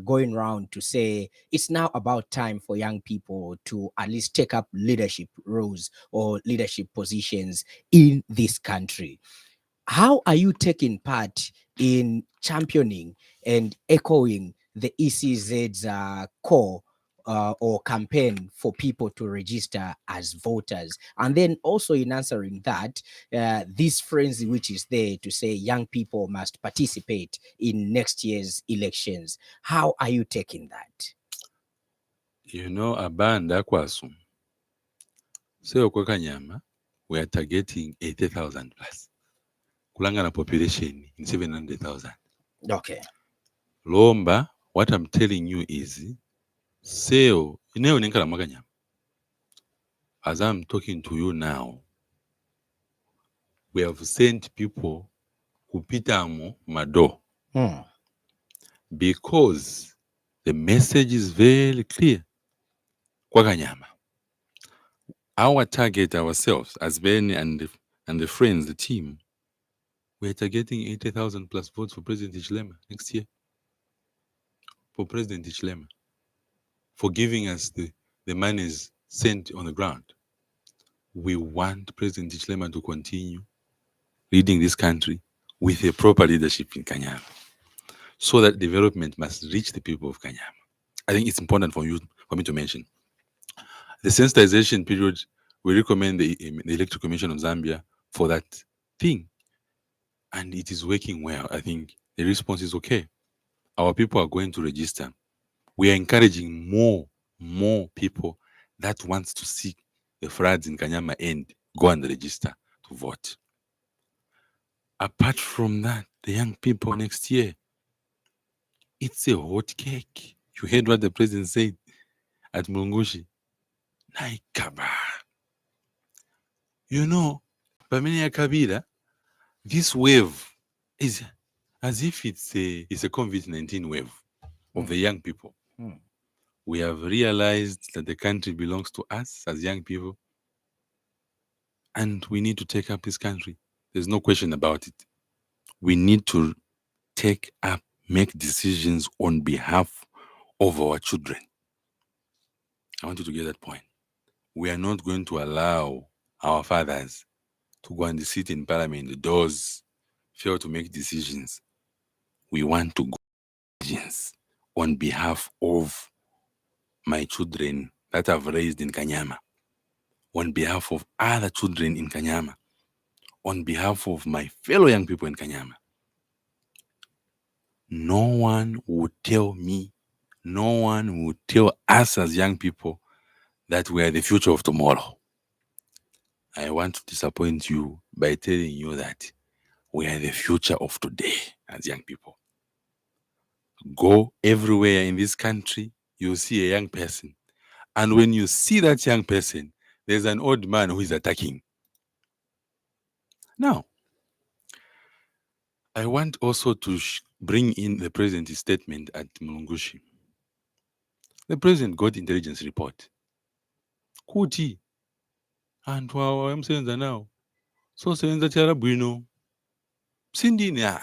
going around to say it's now about time for young people to at least take up leadership roles or leadership positions in this country. How are you taking part in championing and echoing the ECZ's call or campaign for people to register as voters? And then also in answering that, this frenzy which is there to say young people must participate in next year's elections. How are you taking that? Abanda kwasu. So kwa Kanyama, we are targeting 80,000 plus. Kulangana population in 700,000. Okay. Lomba, what I'm telling you is, as I'm talking to you now, we have sent people kupitamo mado because the message is very clear. Kwa Kanyama, our target ourselves as Beene and the friends, the team, we're targeting 80,000 plus votes for President Hichilema next year. For President Hichilema, for giving us the monies sent on the ground. We want President Hichilema to continue leading this country with a proper leadership in Kanyama, so that development must reach the people of Kanyama. I think it's important for me to mention. The sensitization period, we recommend the Electoral Commission of Zambia for that thing. And it is working well. I think the response is okay. Our people are going to register. We are encouraging more people that wants to see the floods in Kanyama end, go and register to vote. Apart from that, the young people next year, it's a hot cake. You heard what the president said at Mulungushi. Naikaba. Pamene Kabila, this wave is as if it's a COVID-19 wave of the young people. We have realized that the country belongs to us as young people, and we need to take up this country. There's no question about it. We need to make decisions on behalf of our children. I want you to get that point. We are not going to allow our fathers to go and sit in parliament, the doors, fail to make decisions. We want to go decisions on behalf of my children that I've raised in Kanyama, on behalf of other children in Kanyama, on behalf of my fellow young people in Kanyama. No one would tell me, no one would tell us as young people that we are the future of tomorrow. I want to disappoint you by telling you that we are the future of today as young people. Go everywhere in this country, you'll see a young person. And when you see that young person, there's an old man who is attacking. Now, I want also to bring in the president's statement at Mulungushi. The president got intelligence report. Kuti. And I'm saying that now. So saying that Buino. Sindina.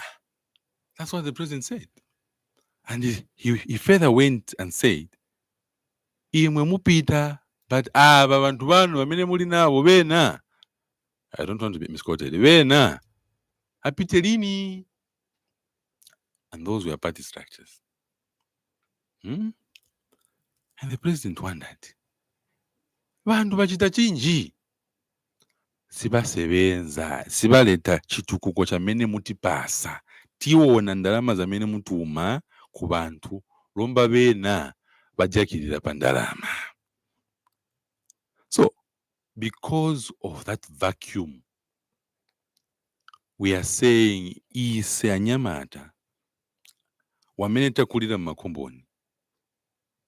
That's what the president said. And he further went and said, Imwe mupita, but babantu banu bamene muli nabo bena. I don't want to be misquoted. Bena. Apite lini. And those were party structures. And the president wondered, bantu bachita chinji. Sibasebenza, sibaleta chitukuko chamene mutipasa. Tiwona ndalama zamene mutuma ku bantu lomba bena bajakirira pandalama. So, because of that vacuum, we are saying ise anyamata wamene takulira makomboni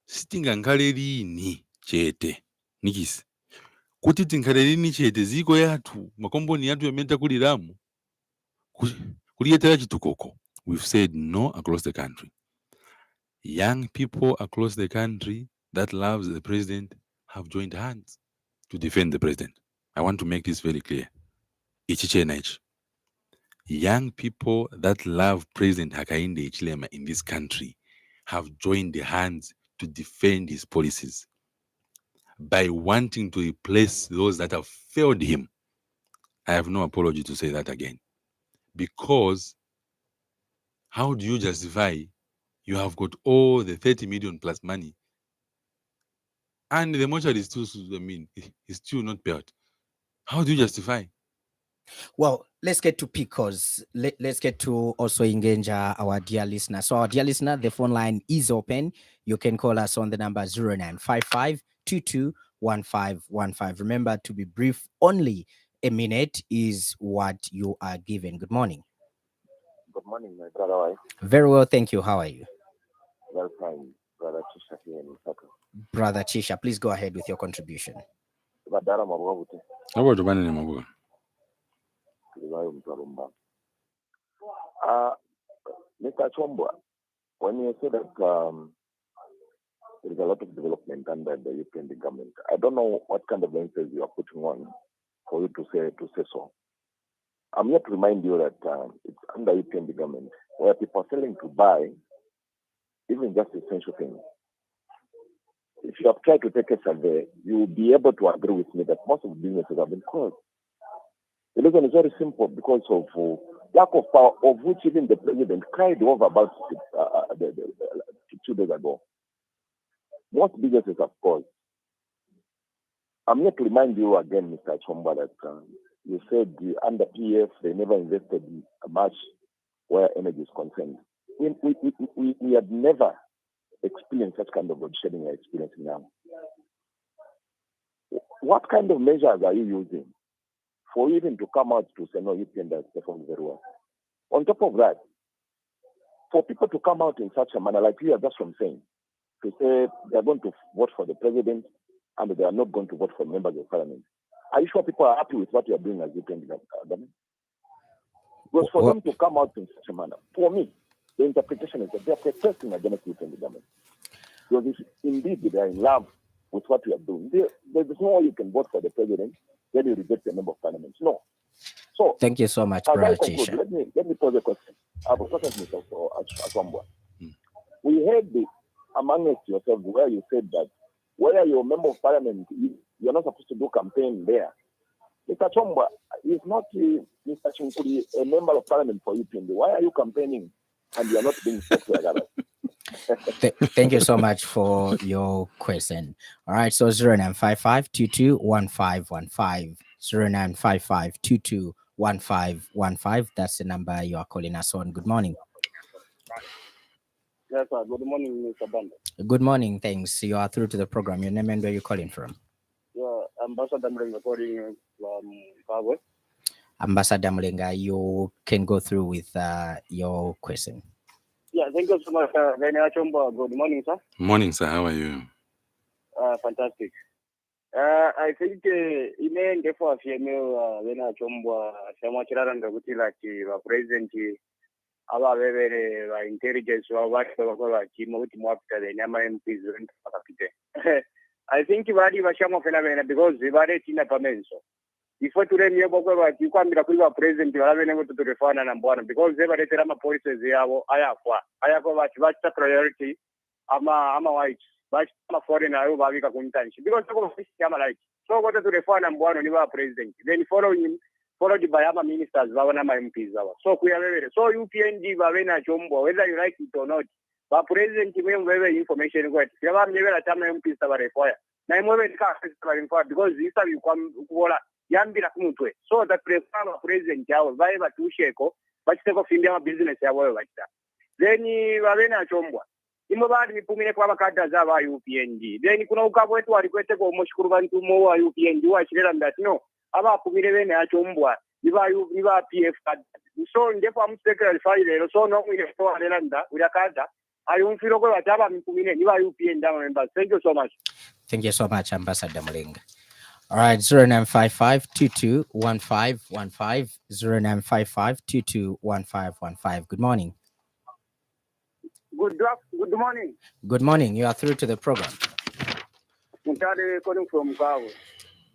sitingankhale lini chete nikisi kuti tinkhale lini chete ziko yathu makomboni yathu yamene takuliramo kuliyetera chitukoko. We've said no across the country. Young people across the country that loves the president have joined hands to defend the president. I want to make this very clear. Young people that love President Hakainde Hichilema in this country have joined hands to defend his policies by wanting to replace those that have failed him. I have no apology to say that again. Because how do you justify you have got all the 30 million plus money and the mortuary is still, is still not paid? How do you justify? Well, let's get to PCOS. Let's get to also engage our dear listener. So our dear listener, the phone line is open. You can call us on the number 0955 221515. Remember to be brief. Only a minute is what you are given. Good morning. Good morning, my brother. How are you? Very well, thank you. How are you? Well, fine. Brother Chisha here in Lusaka. Brother Chisha, please go ahead with your contribution. Badara Mabwabute. How about Mabuga? Mr. Hachoombwa, when you say that there is a lot of development under the UPND government, I don't know what kind of emphasis you are putting on for you to say so. I'm here to remind you that it's under UPND government where people are selling to buy even just essential things. If you have tried to take a survey, you will be able to agree with me that most of the businesses have been closed. The reason is very simple, because of lack of power, of which even the president cried over about 2 days ago. Most businesses have closed. I'm here to remind you again, Mr. Hachoombwa, that you said under PF they never invested much where energy is concerned. We have never experienced such kind of load shedding we're experiencing now. What kind of measures are you using for even to come out to say, no, UPND has performed very well? On top of that, for people to come out in such a manner, like you are just from saying, to say they're going to vote for the president and they are not going to vote for members of parliament. Are you sure people are happy with what you are doing as UPND government? Because for them to come out in such a manner, for me, the interpretation is that they are protesting against UPND government. Because if indeed they are in love with what we are doing, there is no way you can vote for the president, then you reject the member of parliament. No. So thank you so much, Brother Chisha. Let me pose a question. I have a question, Mr. Hachoombwa. We heard amongst yourselves where you said that where you're a member of parliament, you're not supposed to do campaign there. Mr. Hachoombwa is not Mr. Chinkuri a member of parliament for UPND. Why are you campaigning and you're not being spoken to? Thank you so much for your question. All right, so 0955 221515. 0955 221515. That's the number you are calling us on. Good morning. Yes, sir. Good morning, Mr. Banda. Good morning, thanks. You are through to the program. Your name and where you're calling from? Yeah, Ambassador Mlenga calling from Kabwe. Ambassador Mlenga, you can go through with your question. Yeah, thank you so much, Beene Hachoombwa. Good morning, sir. Morning, sir. How are you? Fantastic. I think imende for female Beene Hachoombwa samachirana ndakuti like president aba bebere intelligence wabati bakora chimo kuti mwapita the nyama MPs akapite. I think bali bashamo fena because bali tina pamenso. Before today niyo kwa kwambira kuliwa president balabene ngo tuturefana na mbwana because bali tera ma policies yabo ayakwa bati priority ama white bati ma foreign ayo babika kuntanshi because ko kama like so ko tuturefana mbwana ni ba president then followed by other ministers babona ma MPs awa so kuyabebere so UPND Beene Hachoombwa whether you like it or not ba president mwemwe information kwati yaba mnyebera tama MPs tabarefoya na mwemwe ka because this time you come kuola yambira kumutwe so that president yao bae batusheko bachiteko findia ma business yabo bachita then Beene Hachoombwa imwe bali nipumire kwa bakada za ba UPND then kuna ukabo wetu alikwete ko mushukuru bantu mo wa UPND wa chirela ndati no aba kumire Beene Hachoombwa niba PF so ndepo amsekera file so no mwire to alelanda urakada ayumfiro kwe bataba mikumine niba UPND members. Thank you so much. Thank you so much, Ambassador Mulenga. All right, 0955-221515, 0955-221515. Good morning. Good morning. Good morning. You are through to the program. Mutare calling from Kawe.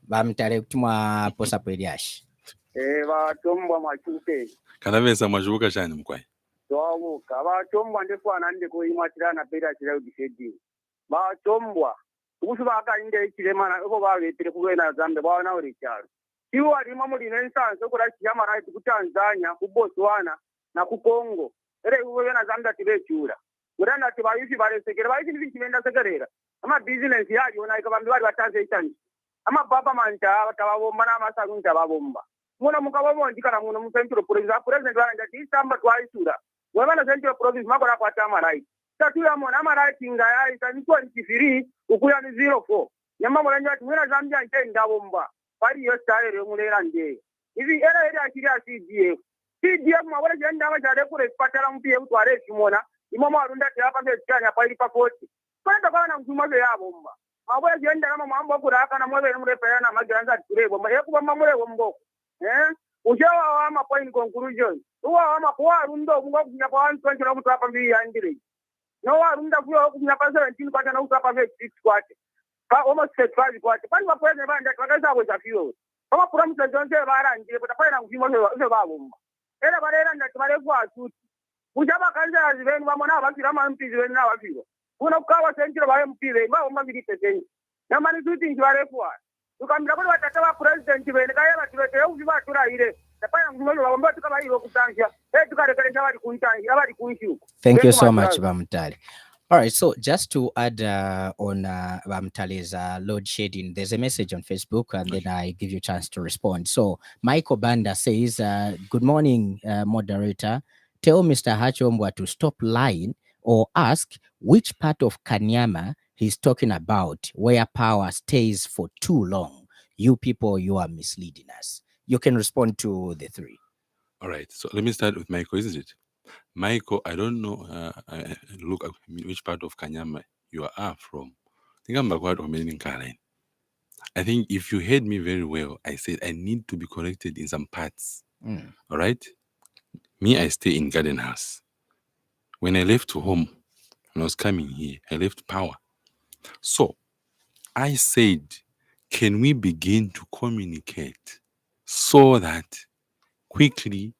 Bamtare kutumwa posa pediash. Vatombwa machupe. Kanavesa majuka shani mkwai. Twavuka vatombwa ndefwana ndikuimatirana pera chira udifedi. Vatombwa kusi vakainde chiremana uko vavetire kuvena Zambia vaona uri charo. Iwo arimo muri nensanso kura chiyama right ku Tanzania, ku Botswana na ku Congo. Ere kuvena Zambia tivechura. Uranda tivayifi varesekera vayifi ndichivenda sekerera. Ama business yari ona ikavambi vari vatanze itanzi. Ama baba manta vatavavomba namasaku ntavavomba. Muna mukavavondi kana muno mu Central President vana tisamba twaisura. Wevana Central Province makona kwatama right. Tatuya mona ama right ingaya itanitwa nchifiri ukuya ni 04. Nyama mulanja ati mwena Zambia nche ndavomba. Pari yo style mulera nde. Ivi era akiri ya CDF. CDF mwabona jenda amajade kure patala mpiye utware simona. Imama arunda hapa kwa pali pa 40. Kwenda kana mtumaze yabomba. Mabwe jenda kama mambo kuraka na mwewe mrepa na maganza turebo. Yekuba mamure wombo. Ujawa wa ma point conclusion. Uwa wa ma kwa rundo mungo kunya kwa 120 na mtu hapa mbi yandire. No wa runda kwa kunya pa 17 kwa na utu hapa 6 kwake. Ka almost 5 kwake. Pani wa kwene banda twakaza kwa zafio. Kama pura mtendonze bara ndire kutapana na mfimo zo babomba. Era barera ndakibare kwa atuti. Ujaba kanza aziveni bamona abakira amampizi beni n'abakira. Una kukawa sentiro baye mpire mba umabiri pesenyi. Namani tuti njware kwa. Tukamira kwa watata wa president beni kaya batibete uziba turahire. Tapaya ngumelo babomba tukabayiro kutanzia. Tukarekeresha bali kuntangi abali kuishi. Thank you so much, Bamtale. All right, so just to add on Bamtale's load shedding, there's a message on Facebook and then I give you a chance to respond. So Michael Banda says, good morning, moderator. Tell Mr. Hachoombwa to stop lying or ask which part of Kanyama he's talking about where power stays for too long. You people, you are misleading us. You can respond to the three. All right, so let me start with Michael, isn't it? Michael, I don't know, look at which part of Kanyama you are from. I think I'm backward or meaning Karen. I think if you heard me very well, I said I need to be corrected in some parts. All right? Me, I stay in Garden House. When I left home, when I was coming here, I left power. So I said, can we begin to communicate so that quickly,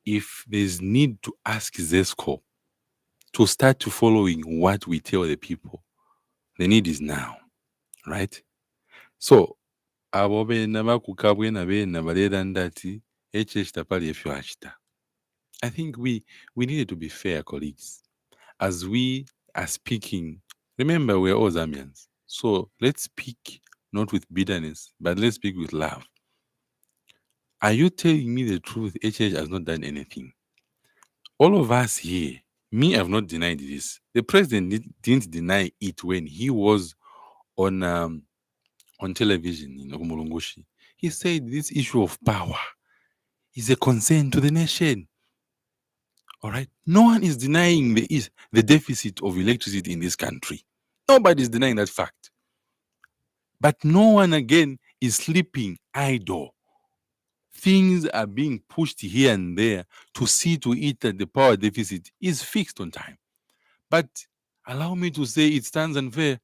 if there's need to ask ZESCO to start to following what we tell the people, the need is now, right? So, I think we needed to be fair, colleagues. As we are speaking, remember we're all Zambians. So let's speak not with bitterness, but let's speak with love. Are you telling me the truth? HH has not done anything. All of us here, me, I've not denied this. The president didn't deny it when he was on television in Okumulungushi. He said this issue of power is a concern to the nation. All right. No one is denying the deficit of electricity in this country. Nobody is denying that fact. But no one again is sleeping idle. Things are being pushed here and there to see to it that the power deficit is fixed on time. But allow me to say it stands unfair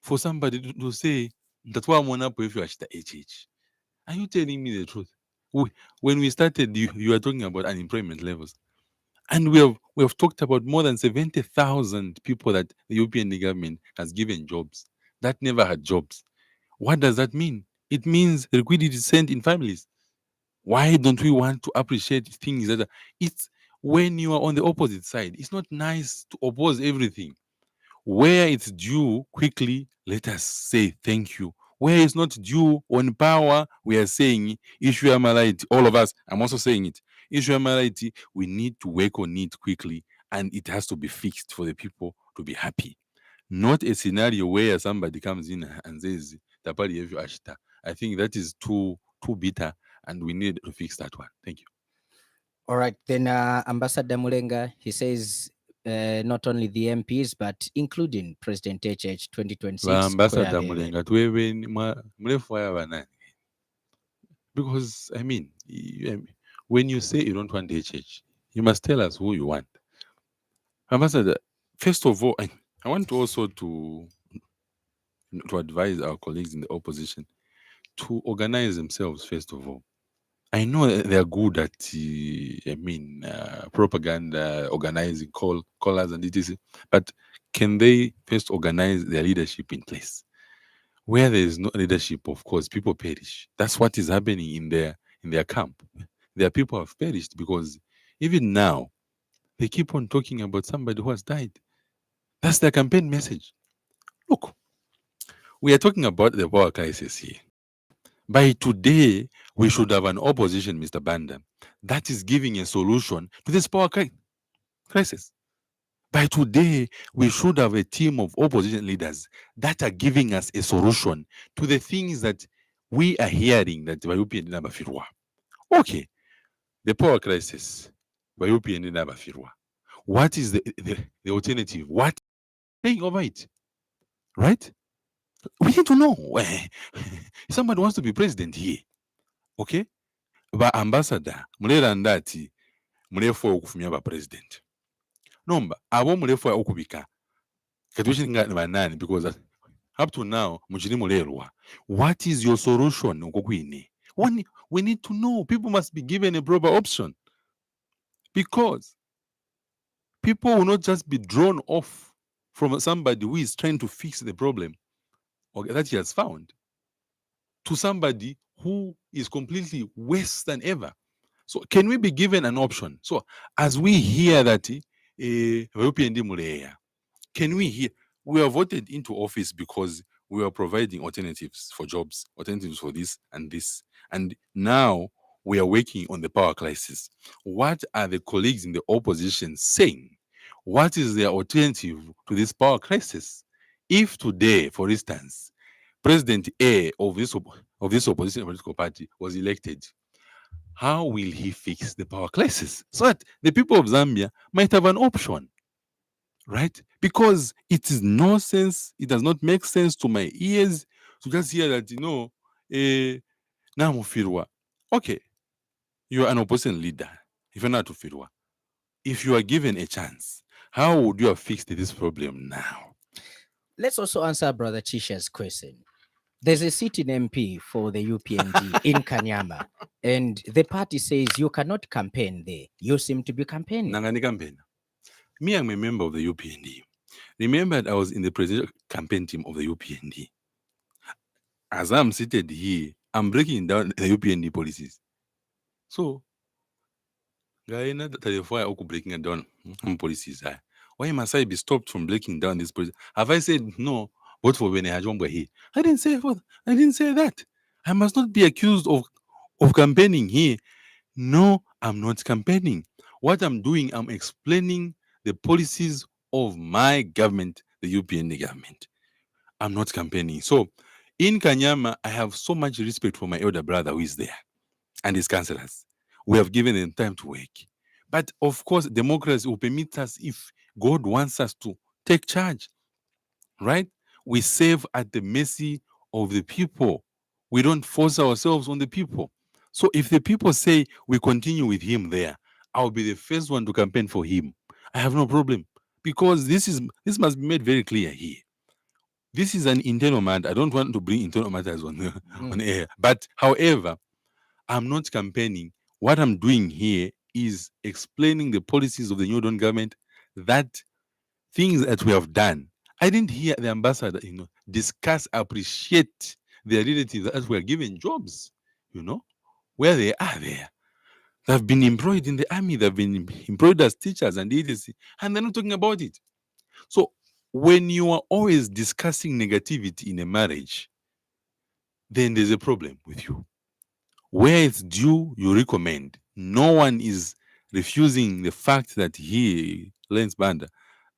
for somebody to say that one if you HH. Are you telling me the truth? When we started, you were talking about unemployment levels. And we have talked about more than 70,000 people that the European government has given jobs that never had jobs. What does that mean? It means liquidity is sent in families. Why don't we want to appreciate things that it's when you are on the opposite side? It's not nice to oppose everything. Where it's due, quickly, let us say thank you. Where it's not due on power, we are saying issue amalite. All of us, I'm also saying it. Issue amalite, we need to work on it quickly, and it has to be fixed for the people to be happy. Not a scenario where somebody comes in and says, "Tapali evu ashita." I think that is too bitter, and we need to fix that one. Thank you. All right, then Ambassador Mulenga, he says not only the MPs, but including President HH 2026. Ambassador Mulenga, because I mean, when you say you don't want HH, you must tell us who you want. Ambassador, first of all, I want to also to advise our colleagues in the opposition to organize themselves. First of all, I know they are good at propaganda, organizing callers and etc. But can they first organize their leadership in place? Where there is no leadership, of course, people perish. That's what is happening in their camp. Their people have perished because even now they keep on talking about somebody who has died. That's their campaign message. Look, we are talking about the power crisis here. By today, we should have an opposition, Mr. Banda, that is giving a solution to this power crisis. By today, we should have a team of opposition leaders that are giving us a solution to the things that we are hearing that Bayupi and Nabafirwa. Okay, the power crisis, Bayupi and Nabafirwa. What is the alternative? What saying over it? Right? We need to know. Somebody wants to be president here. Okay? Ba ambassador, mulera ndati, mulefo okufumya ba president. Nomba, abo mulefo okubika. Katuishi ngani banani because up to now, muchini mulerwa. What is your solution? We need to know. People must be given a proper option. Because people will not just be drawn off from somebody who is trying to fix the problem that he has found to somebody who is completely worse than ever. So can we be given an option? So as we hear that can we hear we are voted into office because we are providing alternatives for jobs, alternatives for this, and now we are working on the power crisis. What are the colleagues in the opposition saying? What is their alternative to this power crisis? If today, for instance, President A of this opposition political party was elected, how will he fix the power crisis so that the people of Zambia might have an option? Right? Because it is nonsense. It does not make sense to my ears to just hear that, Namufirwa. Okay, you are an opposition leader. If you're not Ufirwa, if you are given a chance, how would you have fixed this problem now? Let's also answer Brother Chisha's question. There's a sitting MP for the UPND in Kanyama, and the party says you cannot campaign there. You seem to be campaigning. Nangani campaign. Me, I'm a member of the UPND. Remember, I was in the presidential campaign team of the UPND. As I'm seated here, I'm breaking down the UPND policies. So, breaking down policies. Why must I be stopped from breaking down this policy? Have I said no? Vote for Beene Hachoombwa here. I didn't say that. I must not be accused of campaigning here. No, I'm not campaigning. What I'm doing, I'm explaining the policies of my government, the UPND government. I'm not campaigning. So in Kanyama, I have so much respect for my elder brother who is there and his councillors. We have given them time to work. But of course, democracy will permit us if God wants us to take charge, right? We serve at the mercy of the people. We don't force ourselves on the people. So if the people say we continue with him there, I'll be the first one to campaign for him. I have no problem because this must be made very clear here. This is an internal matter. I don't want to bring internal matters on air. But however, I'm not campaigning. What I'm doing here is explaining the policies of the New Dawn government, that things that we have done. I didn't hear the ambassador, discuss, appreciate their relatives as we are given jobs, where they are there. They've been employed in the army, they've been employed as teachers and etc. And they're not talking about it. So when you are always discussing negativity in a marriage, then there's a problem with you. Where it's due, you recommend. No one is refusing the fact that he, Lance Banda,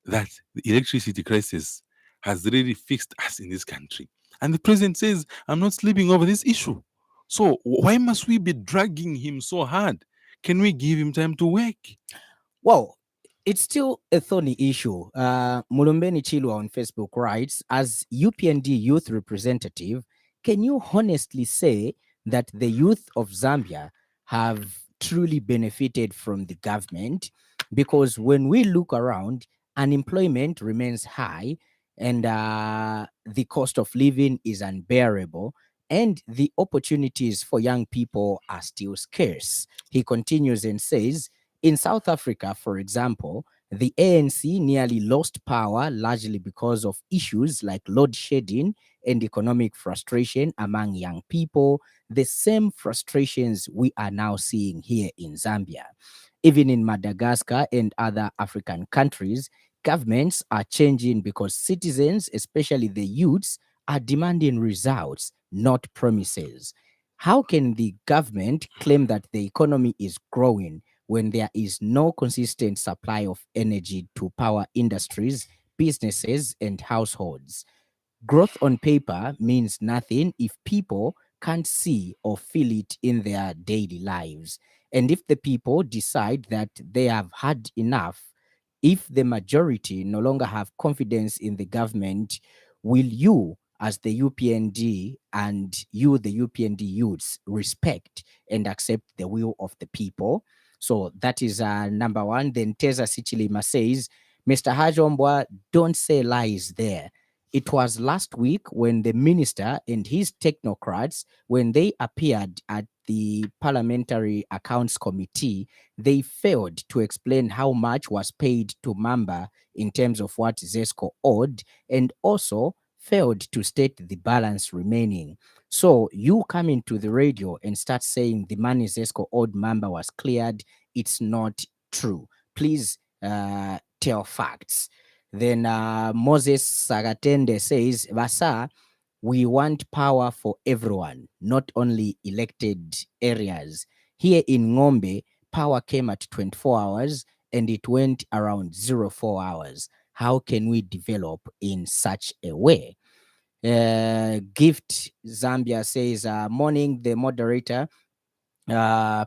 that the electricity crisis has really fixed us in this country. And the president says, I'm not sleeping over this issue. So why must we be dragging him so hard? Can we give him time to work? Well, It's still a thorny issue. Mulumbeni Chilwa on Facebook writes, as UPND youth representative, can you honestly say that the youth of Zambia have truly benefited from the government? Because when we look around, unemployment remains high and the cost of living is unbearable and the opportunities for young people are still scarce. He continues and says, in South Africa, for example, the ANC nearly lost power largely because of issues like load shedding and economic frustration among young people, the same frustrations we are now seeing here in Zambia. Even in Madagascar and other African countries, governments are changing because citizens, especially the youths, are demanding results, not promises. How can the government claim that the economy is growing when there is no consistent supply of energy to power industries, businesses, and households? Growth on paper means nothing if people can't see or feel it in their daily lives. And if the people decide that they have had enough, if the majority no longer have confidence in the government, will you, as the UPND and you, the UPND youths, respect and accept the will of the people? So that is number one. Then Teza Sichilima says, Mr. Hachoombwa, don't say lies there. It was last week when the minister and his technocrats, when they appeared at the Parliamentary Accounts Committee, they failed to explain how much was paid to Mamba in terms of what ZESCO owed, and also failed to state the balance remaining. So you come into the radio and start saying the money ZESCO owed Mamba was cleared. It's not true. Please tell facts. Then Moses Sagatende says, Vasa, we want power for everyone, not only elected areas. Here in Ngombe, power came at 24 hours and it went around 04 hours. How can we develop in such a way? Gift Zambia says, morning, the moderator.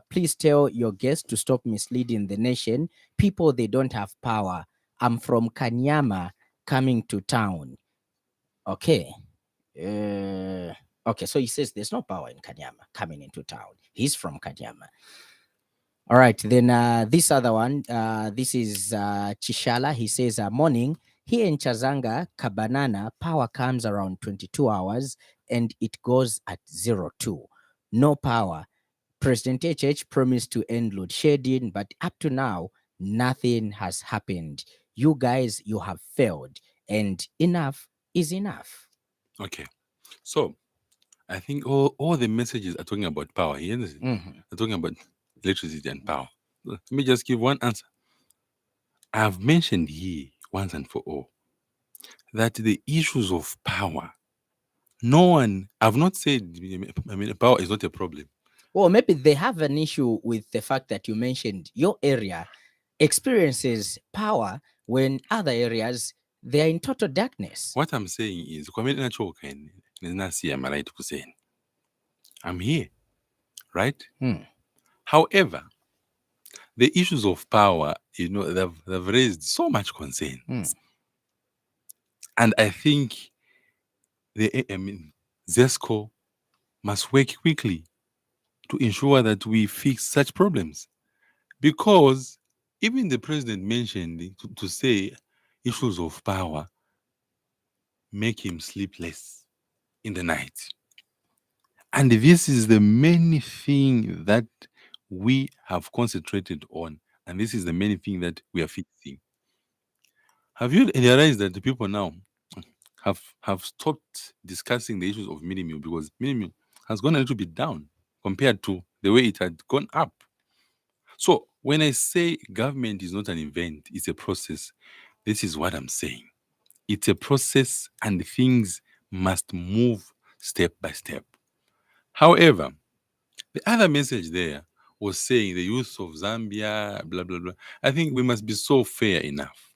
Please tell your guests to stop misleading the nation. People, they don't have power. I'm from Kanyama coming to town. Okay. Okay, so he says there's no power in Kanyama coming into town. He's from Kanyama. All right, then this other one, this is Chishala. He says, morning, here in Chazanga, Kabanana, power comes around 22 hours and it goes at 02. No power. President HH promised to end load shedding, but up to now, nothing has happened. You guys, you have failed, and enough is enough. Okay. So I think all the messages are talking about power here. Mhm. They're talking about electricity and power. Let me just give one answer. I've mentioned here once and for all that the issues of power, I've not said, power is not a problem. Well, maybe they have an issue with the fact that you mentioned your area experiences power when other areas, they are in total darkness. What I'm saying is, I'm here, right? However, the issues of power, they've raised so much concern. And I think ZESCO must work quickly to ensure that we fix such problems. Because even the president mentioned to say issues of power make him sleep less in the night. And this is the main thing that we have concentrated on. And this is the main thing that we are fixing. Have you realized that the people now have stopped discussing the issues of mini meal because mini meal has gone a little bit down compared to the way it had gone up? So when I say government is not an event, it's a process, this is what I'm saying. It's a process and things must move step by step. However, the other message there was saying the youth of Zambia, blah, blah, blah. I think we must be so fair enough.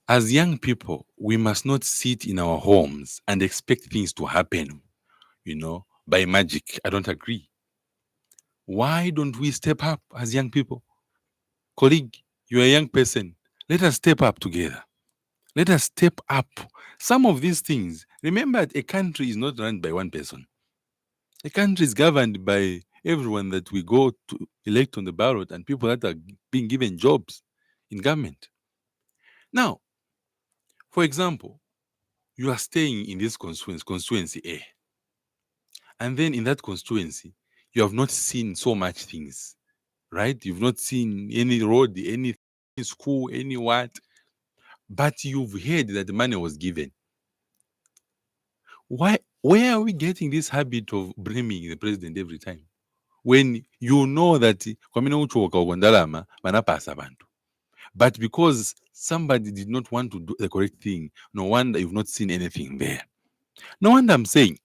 As young people, we must not sit in our homes and expect things to happen, by magic. I don't agree. Why don't we step up as young people? Colleague, You're a young person. Let us step up together. Let us step up. Some of these things, remember, a country is not run by one person. A country is governed by everyone that we go to elect on the ballot and people that are being given jobs in government. Now, for example, you are staying in this constituency A. And then in that constituency, you have not seen so much things, right? You've not seen any road, any school, any what, but you've heard that the money was given. Where are we getting this habit of blaming the president every time? When you know that but because somebody did not want to do the correct thing, no wonder you've not seen anything there. No wonder I'm saying,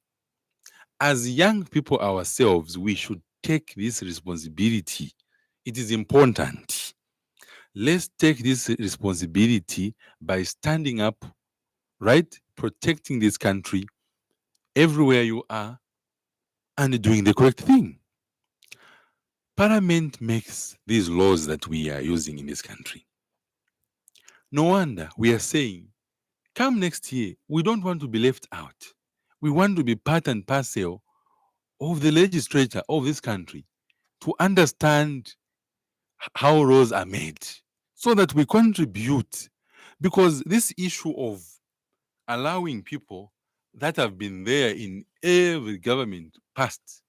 as young people ourselves, we should take this responsibility. It is important. Let's take this responsibility by standing up, right? Protecting this country everywhere you are and doing the correct thing. Parliament makes these laws that we are using in this country. No wonder we are saying, come next year, we don't want to be left out. We want to be part and parcel of the legislature of this country to understand how laws are made so that we contribute. Because this issue of allowing people that have been there in every government past,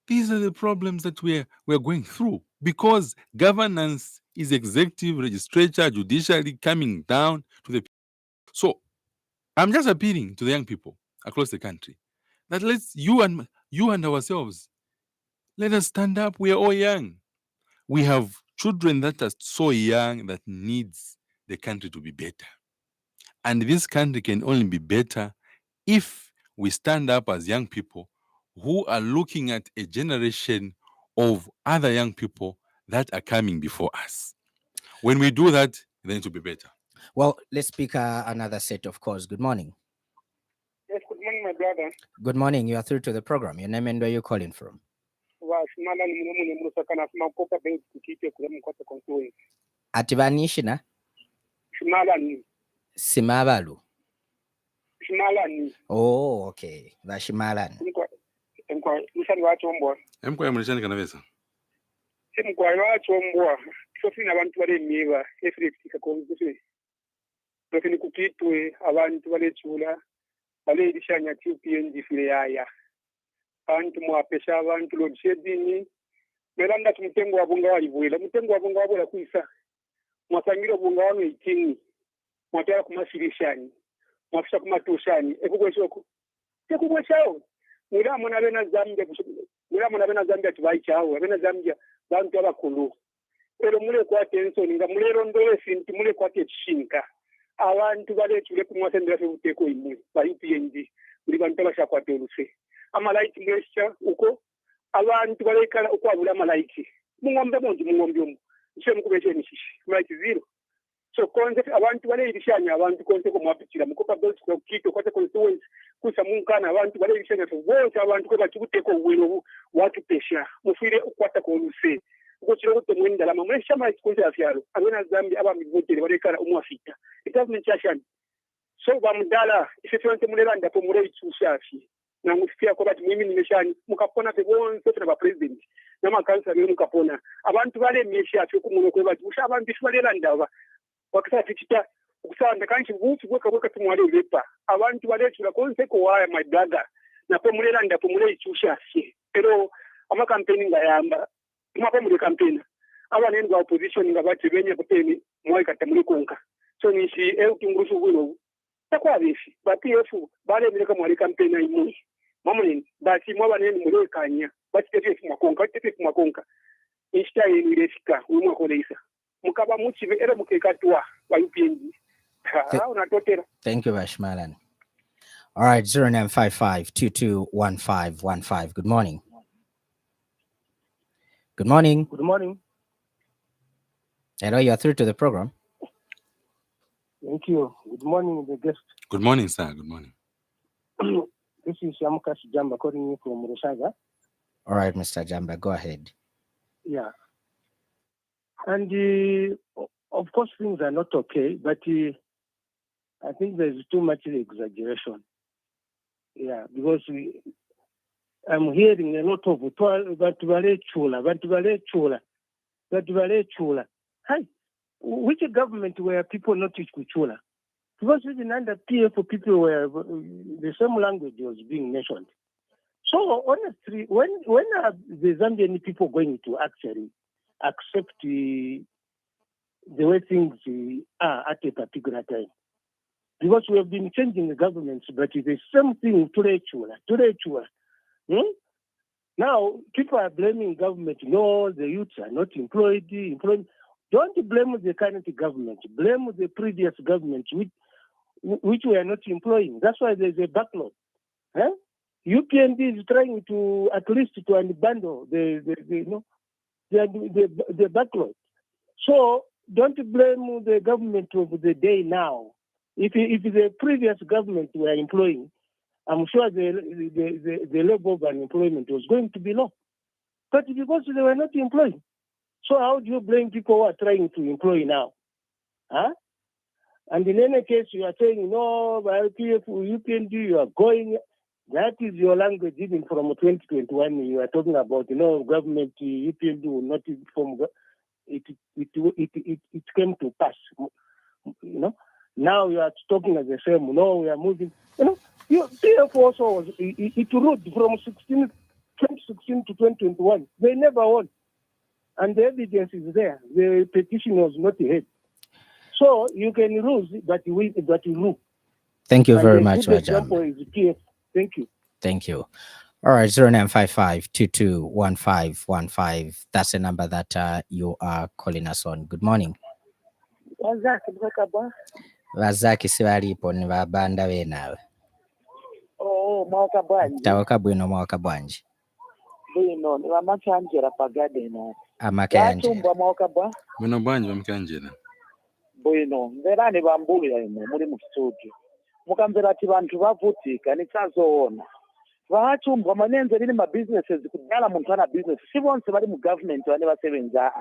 these are the problems that we're going through, because governance is executive, legislature, judiciary coming down to the people. So I'm just appealing to the young people across the country that you and ourselves, let us stand up. We are all young. We have children that are so young that needs the country to be better. And this country can only be better if we stand up as young people who are looking at a generation of other young people that are coming before us. When we do that, then it will be better. Well, let's pick another set of calls. Good morning. Yes, good morning, my brother. Good morning. You are through to the program. Your name and where you're calling from. Ativanishina? Simabalu. Oh, okay. Vashimalani. Lokini kukitwe abantu balechula balirishanya TPNG fileyaya abantu mwapesha abantu load shedding melanda tumutengo wabunga walivuela mutengo wabunga wabola kuisa mwasangiro bunga wano 18 mwatera kumasirishani mwafisha kumatushani ekugweshoko tekugweshao mulamo na bena Zambia tibaichawo bena Zambia bantu abakulu ero mule kwa tension nga mulero ndole sinti mule kwa teshinka abantu balechule kumwatendera febuteko imwe ba UPNG uri bantu bashakwateluse amalaiti mwesha uko abantu balekala ukwabula amalaiti mungombe omu nche mukubeshe nishishi malaiti zero. So concept abantu balirishanya abantu konse ko mwapitira mukopa bills ko kito kwate constituency kusa munkana abantu balirishanya fo bose abantu ko batubuteko uwero watu pesha mufire ukwata ko luse ukuchira kuti mwenda lama mwesha malaiti konse afyalo abena Zambia abamivutere balekala umwafita government chashani so bamudala ifefonse mulelanda po mule itushafi na mufia ko bati mimi nimeshani mukapona pe bonse tuna ba president na makansa byo mukapona abantu bale meshafi ko muno ko bati ushabantu balelanda ba wakisafitita ukusanda kanchi buti bweka tumwale ulepa abantu balechula konse ko waya my brother na po mulelanda po mule itushafi pero ama campaign ngayamba mapa mule campaign abanenzi ba opposition ngabati benye kupeni moyo katamuli konka so nishi eutungurusu bwino takwabishi batiyefu bale mileka mwali campaign imwe mamunini bati mwabaneni mulekanya batitefe makonka ishta yinirefika umwe kolesa mukaba muchive era mukekatwa wa UPNG unatotera. Thank you Vashmalan. All right, 0955-221515. Good morning. Good morning. Good morning. Hello, you are through to the program. Thank you. Good morning, the guest. Good morning, sir. Good morning. This is Yamukas Jamba calling you from Rusaga. All right, Mr. Jamba, go ahead. Yeah. And of course, things are not okay, but I think there's too much exaggeration. Yeah, because I'm hearing a lot of Batuvale Chula. Hi, which government were people not Chula? Because even under PF, people were the same language was being mentioned. So honestly, when are the Zambian people going to actually accept the way things are at a particular time? Because we have been changing the governments, but the same thing today. Now, people are blaming government. No, the youths are not employed. Don't blame the current government. Blame the previous government, which we are not employing. That's why there's a backlog. UPND is trying to at least to unbundle the backlog. So don't blame the government of the day now. If the previous government were employing, I'm sure the level of unemployment was going to be low. But because they were not employing, so how do you blame people who are trying to employ now? And in any case, you are saying, no, by UPND, you are going. That is your language, even from 2021. You are talking about, government, UPND will not inform. It came to pass. Now you are talking as the same. No, we are moving. PF also was, it ruled from 2016 to 2021. They never won. And the evidence is there. The petition was not heard. So you can lose, but you lose. Thank you very much, Rajam. Example is PF. Thank you. Thank you. All right, 0955-221515. That's the number that you are calling us on. Good morning. Vazaki sivalipo ni vabanda venawe. Mwaka bwanji. Tawaka bwino mwaka bwanji. Bwino, ni wamakyanjira pagadena. Amakyanjira. Hachoombwa mwaka bwa. Bwino bwanji wamakyanjira. Bwino, mverani bambuya ino muri mu studio. Mukamvera ati vantu vavutika nitsazoona. Vahachoombwa manenze riri mabusinesses kudala muntu ana business. Si vonse vari mu government vane vasevenza.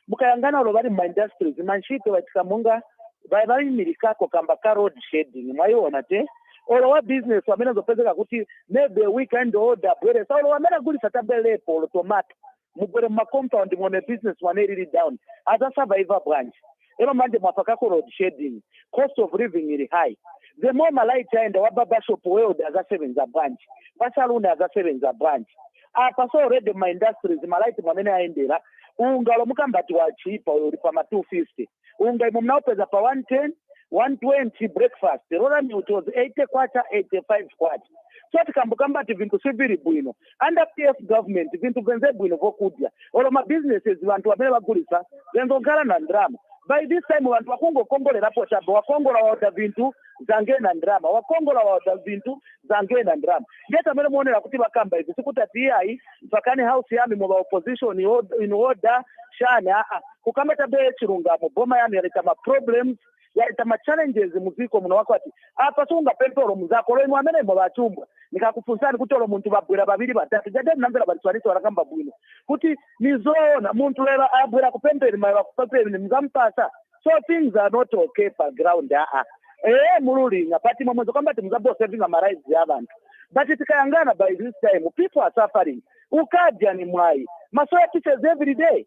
Mukayangana ro vari mu industries manshito vatika munga vari mirikako kamba ka road shading. Mwaiona te? Oro wa business wamene zopezeka kuti maybe a weekend order bwere sa oro wamene agulisa tabelepo olo tomato mugwere ma compound mwone business wane riri down aza survivor branch ema manje mwafakako road shading cost of living iri high the more malaiti aenda wa baba shop weode aza sevenza branch pasalune aza sevenza branch apa so already ma industries malaiti mwamene aendera unga lo mukambati wa chipa uri pa ma 250 unga imo mnaopeza pa 110 120 breakfast. Roland it was 80 kwacha, 85 kwacha. So tikambukambati vintu siviri bwino. Under PF government vintu venze bwino vokudya. Olo ma businesses vantu wamene vagulisa venzongala na ndrama. By this time vantu wakongo kongolera po chabo wakongola waoda vintu zange na ndrama. Wakongola waoda vintu zange na ndrama. Ngeta mele muonera kuti vakamba hivi sikuta TI fakani house yami mwa opposition in order shana kukamata be chirungamo boma yami yaleta ma problems yaita ma challenges muziko muno wakwati apa sunga pempero muzako lo imwamene mwa Hachoombwa nikakufunzani kuti olo muntu babwera babiri batatu jade namvera baliswalito warakamba bwino kuti nizoona muntu lera abwera kupemperi mwa kupemperi ni mzampasa so things are not okay pa ground mululinga pati mwezo kwamba timuzabo saving ama rights ya abantu but tikayangana by this time people are suffering ukadya ni mwai masoya teachers every day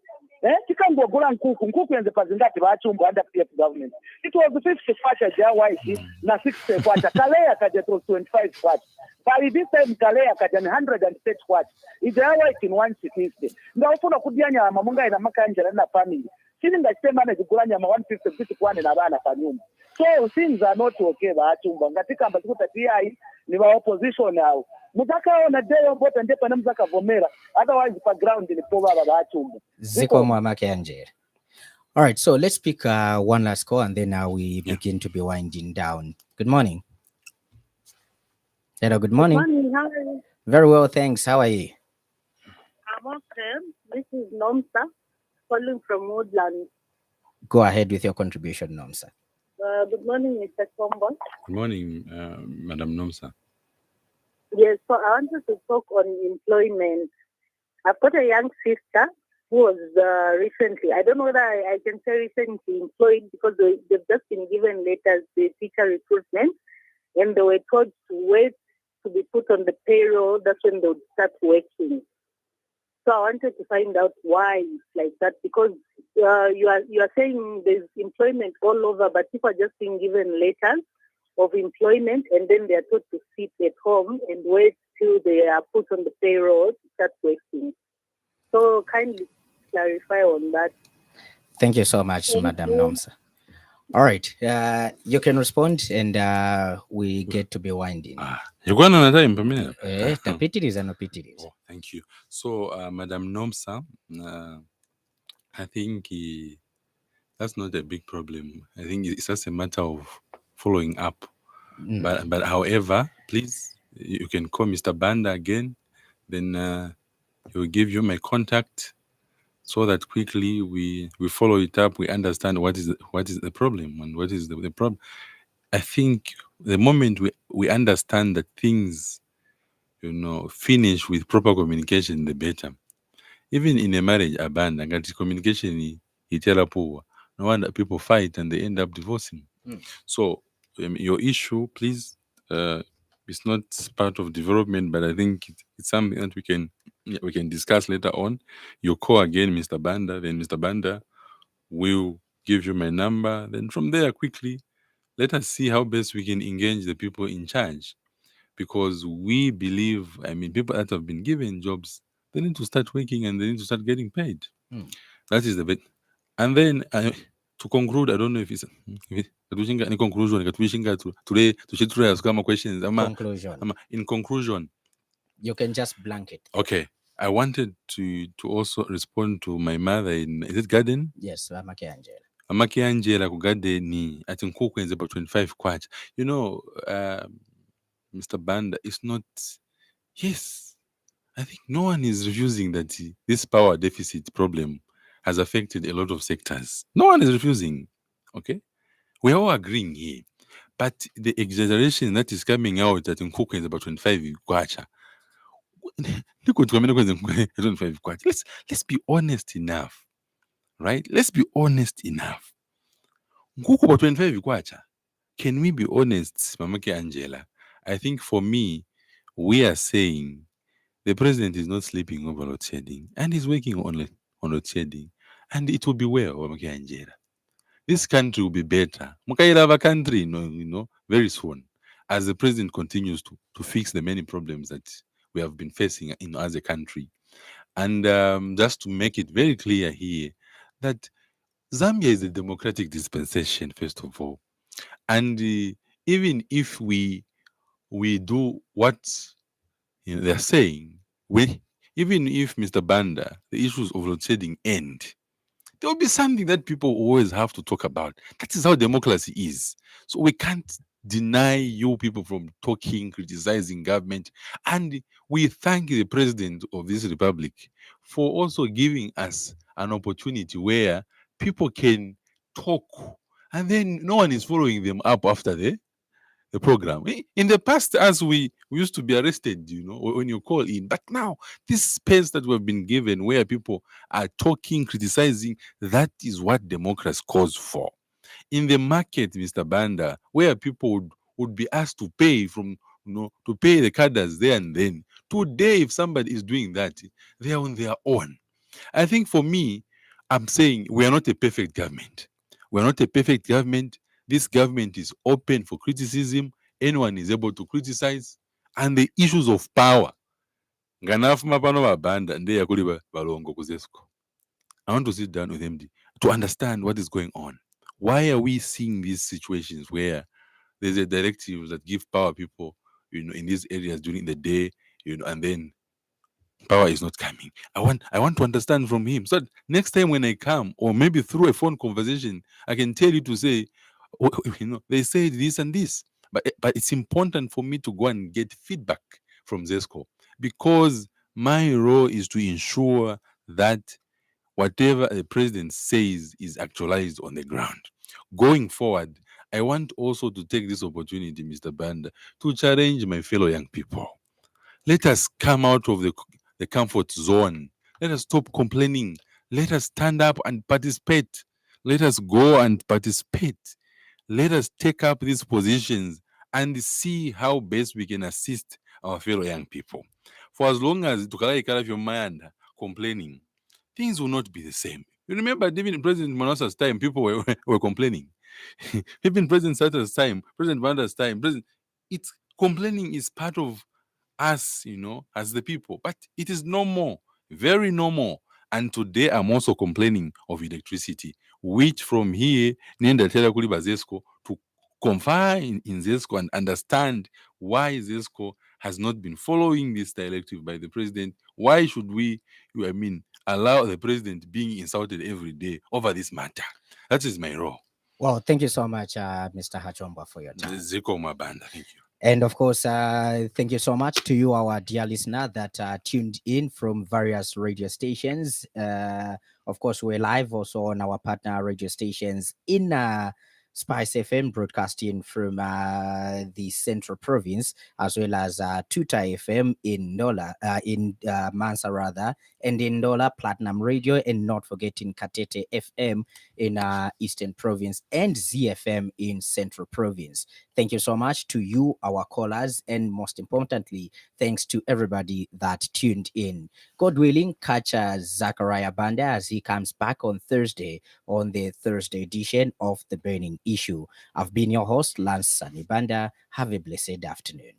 tikangogula nkuku yenze pazingati Hachoombwa under PF government it was 50 kwacha ja white na 60 kwacha kalea kaja 25 kwacha by this time kalea kaja ni 130 kwacha ija white in 160 ndawufuna kudya nyama munga ina makanjira na family sini ngachema na kugula nyama 150 50 kwane na bana pa nyumba so things are not okay Hachoombwa ngatikamba tikuta TI ni wa opposition hao mutakaona deo bota ndepa na mzakavomera otherwise pa ground ni poba Hachoombwa ziko Mwamakyanjira. All right, so let's pick one last call and then we begin to be winding down. Good morning. Hello, good morning. Good morning, how are you? Very well, thanks. How are you? I'm okay. This is Nomsa calling from Woodland. Go ahead with your contribution, Nomsa. Good morning, Mr. Kombo. Good morning, Madam Nomsa. Yes, so I wanted to talk on employment. I've got a young sister. who was recently, I don't know whether I can say recently employed, because they've just been given letters, the teacher recruitment, and they were told to wait to be put on the payroll. That's when they would start working. So I wanted to find out why it's like that, because you are saying there's employment all over, but people are just being given letters of employment, and then they are told to sit at home and wait till they are put on the payroll to start working. So kindly clarify on that. Thank you so much, Thank Madam you. Nomsa. All right, you can respond, and we get to be winding. You got another time, Pamela? Tapitiriza no pitiriza. Oh, thank you. So, Madam Nomsa, I think that's not a big problem. I think it's just a matter of following up. But however, please, you can call Mr. Banda again. Then he will give you my contact, so that quickly we follow it up. We understand what is the problem and what is the problem. I think the moment we understand that things, finish with proper communication, the better. Even in a marriage, abandon communication, no wonder people fight and they end up divorcing. So your issue, please, it's not part of development, but I think it's something that we can discuss later on. You call again, Mr. Banda, then Mr. Banda will give you my number. Then from there, quickly, let us see how best we can engage the people in charge. Because we believe, people that have been given jobs, they need to start working and they need to start getting paid. That is the bit. And then to conclude, I don't know if it's any conclusion. Today, to share questions. Conclusion. In conclusion, you can just blank it. Okay. I wanted to also respond to my mother in, is it Garden? Yes, Amaki Angela. Amaki Angela ku Garden, I think Kuku is about 25 kwacha. Mr. Banda, it's not, yes, I think no one is refusing that this power deficit problem has affected a lot of sectors. No one is refusing, okay? We're all agreeing here. But the exaggeration that is coming out that in Kuku is about 25 kwacha. Let's be honest enough, right? Let's be honest enough. Kuku about 25 kwacha. Can we be honest, Mamaki Angela? I think for me, we are saying the president is not sleeping over load shedding and he's working on load shedding, and it will be well, Mamaki Angela. This country will be better. Mukaila country, very soon, as the president continues to fix the many problems that we have been facing as a country. And just to make it very clear here, that Zambia is a democratic dispensation, first of all. And even if we do what they're saying, even if Mr. Banda, the issues of load shedding end, there will be something that people always have to talk about. That is how democracy is. So we can't deny you people from talking, criticizing government. And we thank the president of this republic for also giving us an opportunity where people can talk, and then no one is following them up after the program. In the past, as we used to be arrested, when you call in. But now, this space that we've been given where people are talking, criticizing, that is what democracy calls for. In the market, Mr. Banda, where people would be asked to pay to pay the cadres there and then. Today, if somebody is doing that, they are on their own. I think for me, I'm saying we are not a perfect government. We're not a perfect government. This government is open for criticism. Anyone is able to criticize. And the issues of power. I want to sit down with MD to understand what is going on. Why are we seeing these situations where there's a directive that give power people, in these areas during the day, and then power is not coming? I want to understand from him. So next time when I come, or maybe through a phone conversation, I can tell you to say, they say this and this. But it's important for me to go and get feedback from ZESCO, because my role is to ensure that whatever the president says is actualized on the ground. Going forward, I want also to take this opportunity, Mr. Banda, to challenge my fellow young people. Let us come out of the comfort zone. Let us stop complaining. Let us stand up and participate. Let us go and participate. Let us take up these positions and see how best we can assist our fellow young people. For as long as your mind complaining, things will not be the same. You remember, even in President Manasseh's time, people were complaining. Even President Satter's time, President Vanda's time, it's complaining is part of us, as the people. But it is normal, very normal. And today I'm also complaining of electricity, which from here, Nenda Tela Kuliba Zesco to confine in Zesco and understand why Zesco has not been following this directive by the president. Why should we, allow the president being insulted every day over this matter? That is my role. Well, thank you so much, Mr. Hachoombwa, for your time. Zeko Mabanda, thank you. And of course, thank you so much to you, our dear listener, that tuned in from various radio stations. Of course, we're live also on our partner radio stations in Spice FM, broadcasting from the Central Province, as well as Tuta FM in Nola, Mansa rather, and in Nola Platinum Radio, and not forgetting Katete FM in Eastern Province, and ZFM in Central Province. Thank you so much to you, our callers, and most importantly, thanks to everybody that tuned in. God willing, catch Zachariah Banda as he comes back on Thursday on the Thursday edition of The Burning Issue. I've been your host, Lance Sannie Banda. Have a blessed afternoon.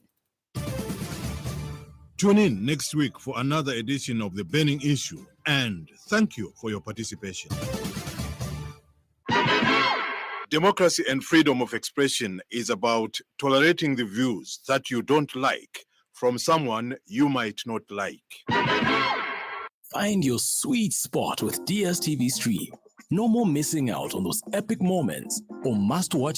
Tune in next week for another edition of The Burning Issue, and thank you for your participation. Democracy and freedom of expression is about tolerating the views that you don't like from someone you might not like. Find your sweet spot with DSTV Stream. No more missing out on those epic moments or must-watch